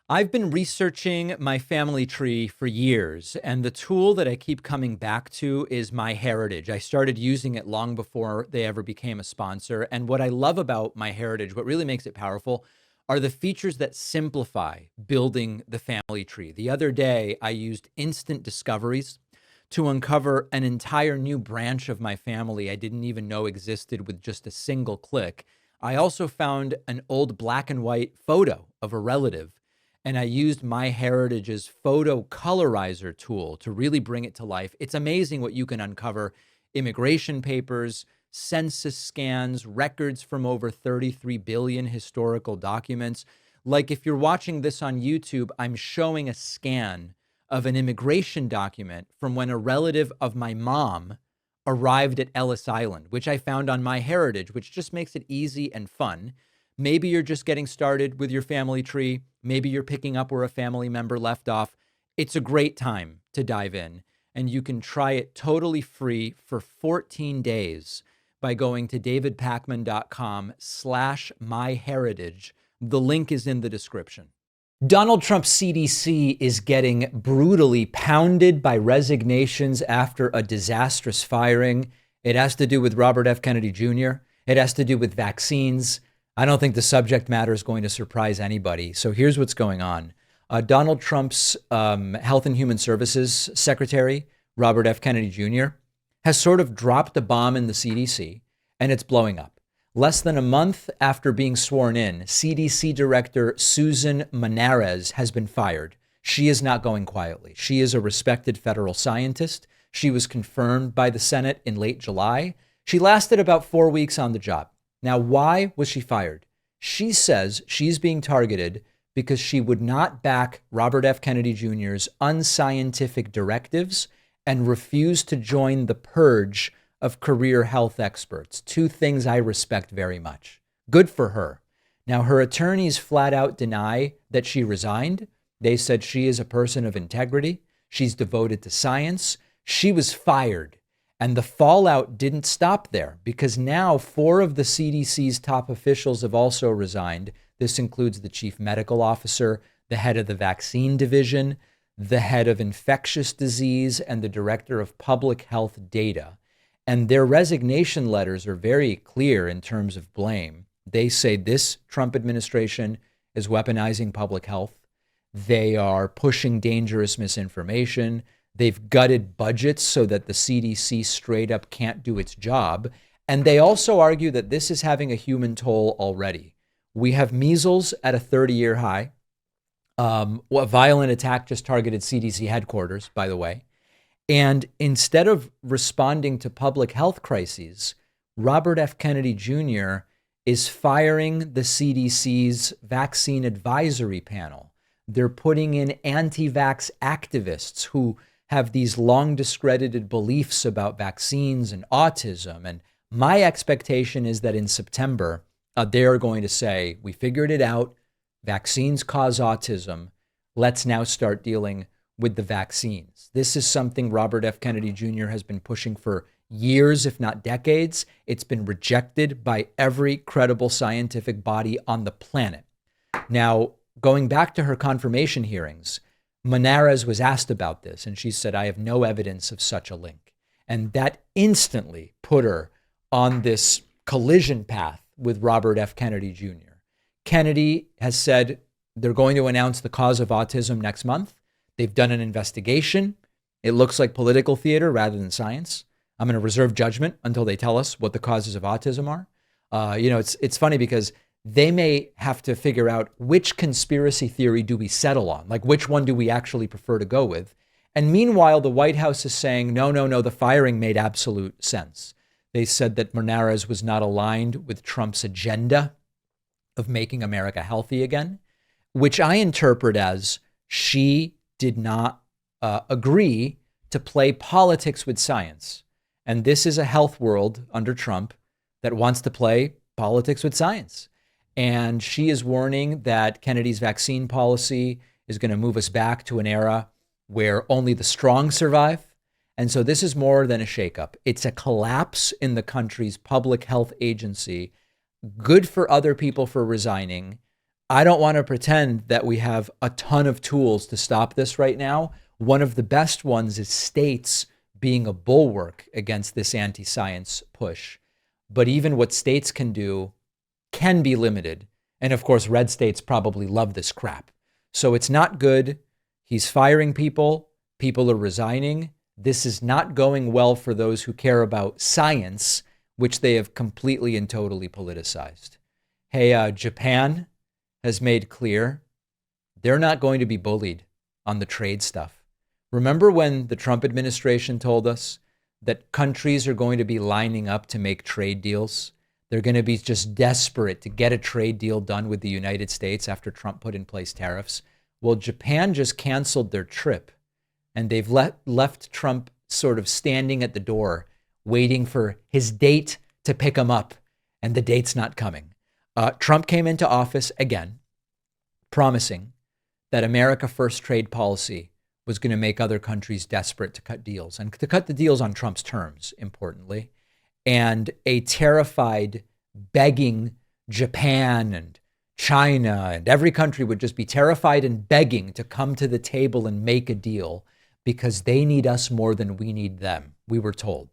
I've been researching my family tree for years, and the tool that I keep coming back to is MyHeritage. I started using it long before they ever became a sponsor, and what I love about MyHeritage, what really makes it powerful, are the features that simplify building the family tree. The other day, I used instant discoveries to uncover an entire new branch of my family I didn't even know existed with just a single click. I also found an old black and white photo of a relative, and I used MyHeritage's photo colorizer tool to really bring it to life. It's amazing what you can uncover: immigration papers, census scans, records from over 33 billion historical documents. Like if you're watching this on YouTube, I'm showing a scan of an immigration document from when a relative of my mom arrived at Ellis Island, which I found on MyHeritage, which just makes it easy and fun. Maybe you're just getting started with your family tree. Maybe you're picking up where a family member left off. It's a great time to dive in, and you can try it totally free for 14 days by going to davidpakman.com/myheritage. The link is in the description. Donald Trump's CDC is getting brutally pounded by resignations after a disastrous firing. It has to do with Robert F. Kennedy Jr. It has to do with vaccines. I don't think the subject matter is going to surprise anybody. So here's what's going on. Donald Trump's Health and Human Services Secretary, Robert F. Kennedy Jr., has sort of dropped a bomb in the CDC, and it's blowing up. Less than a month after being sworn in, CDC Director Susan Manarez has been fired. She is not going quietly. She is a respected federal scientist. She was confirmed by the Senate in late July. She lasted about 4 weeks on the job. Now, why was she fired? She says she's being targeted because she would not back Robert F. Kennedy Jr.'s unscientific directives and refused to join the purge of career health experts. Two things I respect very much. Good for her. Now, her attorneys flat out deny that she resigned. They said she is a person of integrity. She's devoted to science. She was fired. And the fallout didn't stop there, because now 4 of the CDC's top officials have also resigned. This includes the chief medical officer, the head of the vaccine division, the head of infectious disease, and the director of public health data. And their resignation letters are very clear in terms of blame. They say this Trump administration is weaponizing public health. They are pushing dangerous misinformation. They've gutted budgets so that the CDC straight up can't do its job. And they also argue that this is having a human toll already. We have measles at a 30-year high. A violent attack just targeted CDC headquarters, by the way. And instead of responding to public health crises, Robert F. Kennedy Jr. is firing the CDC's vaccine advisory panel. They're putting in anti-vax activists who have these long discredited beliefs about vaccines and autism. And my expectation is that in September, they are going to say, we figured it out. Vaccines cause autism. Let's now start dealing with the vaccines. This is something Robert F. Kennedy Jr. has been pushing for years, if not decades. It's been rejected by every credible scientific body on the planet. Now, going back to her confirmation hearings, Manarez was asked about this, and she said, I have no evidence of such a link. And that instantly put her on this collision path with Robert F. Kennedy Jr. Kennedy has said they're going to announce the cause of autism next month. They've done an investigation. It looks like political theater rather than science. I'm going to reserve judgment until they tell us what the causes of autism are. It's funny because they may have to figure out which conspiracy theory do we settle on, like which one do we actually prefer to go with. And meanwhile, the White House is saying, no, the firing made absolute sense. They said that Monarez was not aligned with Trump's agenda of making America healthy again, which I interpret as she did not agree to play politics with science. And this is a health world under Trump that wants to play politics with science. And she is warning that Kennedy's vaccine policy is going to move us back to an era where only the strong survive. And so this is more than a shakeup. It's a collapse in the country's public health agency. Good for other people for resigning. I don't want to pretend that we have a ton of tools to stop this right now. One of the best ones is states being a bulwark against this anti-science push. But even what states can do can be limited. And of course, red states probably love this crap. So it's not good. He's firing people. People are resigning. This is not going well for those who care about science, which they have completely and totally politicized. Hey, Japan has made clear they're not going to be bullied on the trade stuff. Remember when the Trump administration told us that countries are going to be lining up to make trade deals? They're going to be just desperate to get a trade deal done with the United States after Trump put in place tariffs. Well, Japan just canceled their trip, and they've left Trump sort of standing at the door, waiting for his date to pick him up, and the date's not coming. Trump came into office again, promising that America First trade policy was going to make other countries desperate to cut deals, and to cut the deals on Trump's terms, importantly. And a terrified, begging Japan and China and every country would just be terrified and begging to come to the table and make a deal because they need us more than we need them, we were told.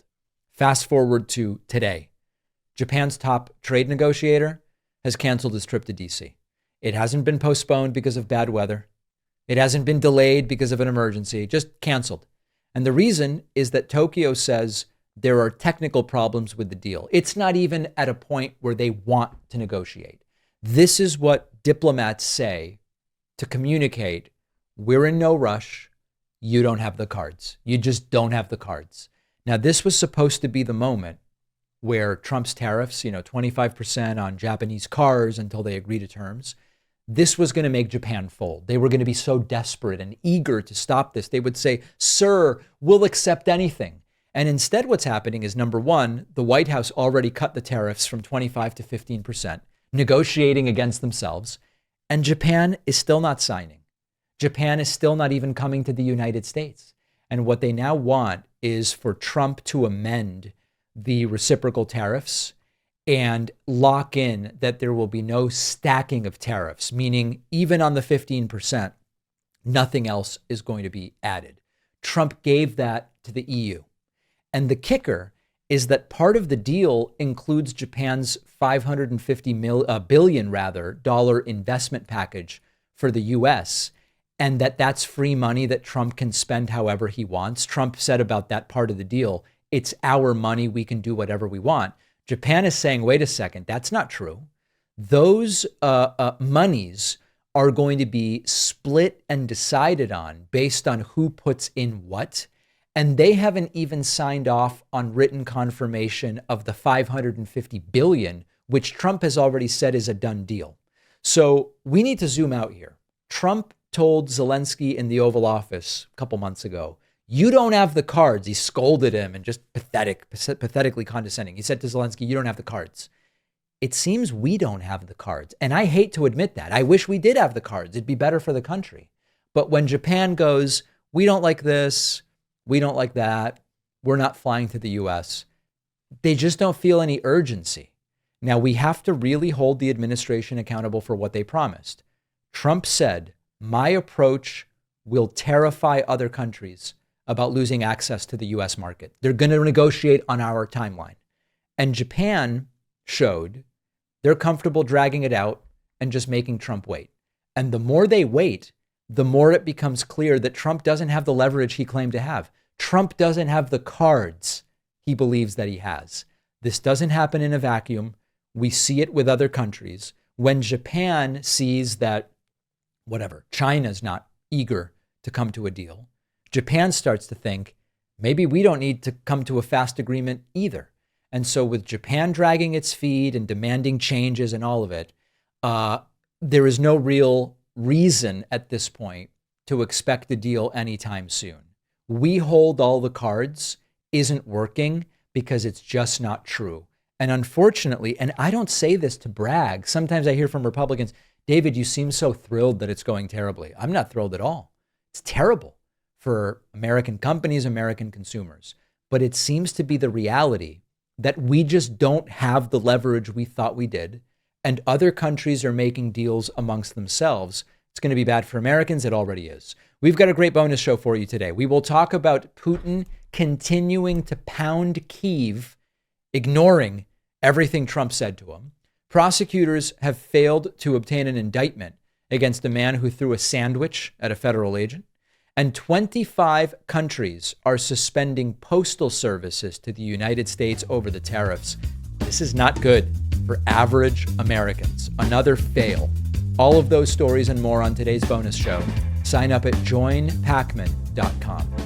Fast forward to today. Japan's top trade negotiator has canceled his trip to DC. It hasn't been postponed because of bad weather. It hasn't been delayed because of an emergency, just canceled. And the reason is that Tokyo says there are technical problems with the deal. It's not even at a point where they want to negotiate. This is what diplomats say to communicate. We're in no rush. You don't have the cards. You just don't have the cards. Now, this was supposed to be the moment where Trump's tariffs, 25% on Japanese cars until they agree to terms, this was going to make Japan fold. They were going to be so desperate and eager to stop this. They would say, sir, we'll accept anything. And instead, what's happening is, number one, the White House already cut the tariffs from 25 to 15%, negotiating against themselves. And Japan is still not signing. Japan is still not even coming to the United States. And what they now want is for Trump to amend the reciprocal tariffs and lock in that there will be no stacking of tariffs, meaning even on the 15%, nothing else is going to be added. Trump gave that to the EU. And the kicker is that part of the deal includes Japan's $550 billion dollar investment package for the U.S., and that's free money that Trump can spend however he wants. Trump said about that part of the deal, it's our money, we can do whatever we want. Japan is saying, wait a second, that's not true. Those monies are going to be split and decided on based on who puts in what. And they haven't even signed off on written confirmation of the $550 billion, which Trump has already said is a done deal. So we need to zoom out here. Trump told Zelensky in the Oval Office a couple months ago, you don't have the cards. He scolded him and just pathetically condescending. He said to Zelensky, you don't have the cards. It seems we don't have the cards. And I hate to admit that. I wish we did have the cards. It'd be better for the country. But when Japan goes, we don't like this, we don't like that, we're not flying to the US, they just don't feel any urgency. Now, we have to really hold the administration accountable for what they promised. Trump said, my approach will terrify other countries about losing access to the US market. They're going to negotiate on our timeline. And Japan showed they're comfortable dragging it out and just making Trump wait. And the more they wait, the more it becomes clear that Trump doesn't have the leverage he claimed to have. Trump doesn't have the cards he believes that he has. This doesn't happen in a vacuum. We see it with other countries. When Japan sees that, China's not eager to come to a deal, Japan starts to think, maybe we don't need to come to a fast agreement either. And so with Japan dragging its feet and demanding changes and all of it, there is no real reason at this point to expect a deal anytime soon. We hold all the cards isn't working because it's just not true. And unfortunately, and I don't say this to brag, sometimes I hear from Republicans, David, you seem so thrilled that it's going terribly. I'm not thrilled at all. It's terrible for American companies, American consumers. But it seems to be the reality that we just don't have the leverage we thought we did. And other countries are making deals amongst themselves. It's going to be bad for Americans. It already is. We've got a great bonus show for you today. We will talk about Putin continuing to pound Kyiv, ignoring everything Trump said to him. Prosecutors have failed to obtain an indictment against a man who threw a sandwich at a federal agent. And 25 countries are suspending postal services to the United States over the tariffs. This is not good for average Americans. Another fail. All of those stories and more on today's bonus show. Sign up at joinpakman.com.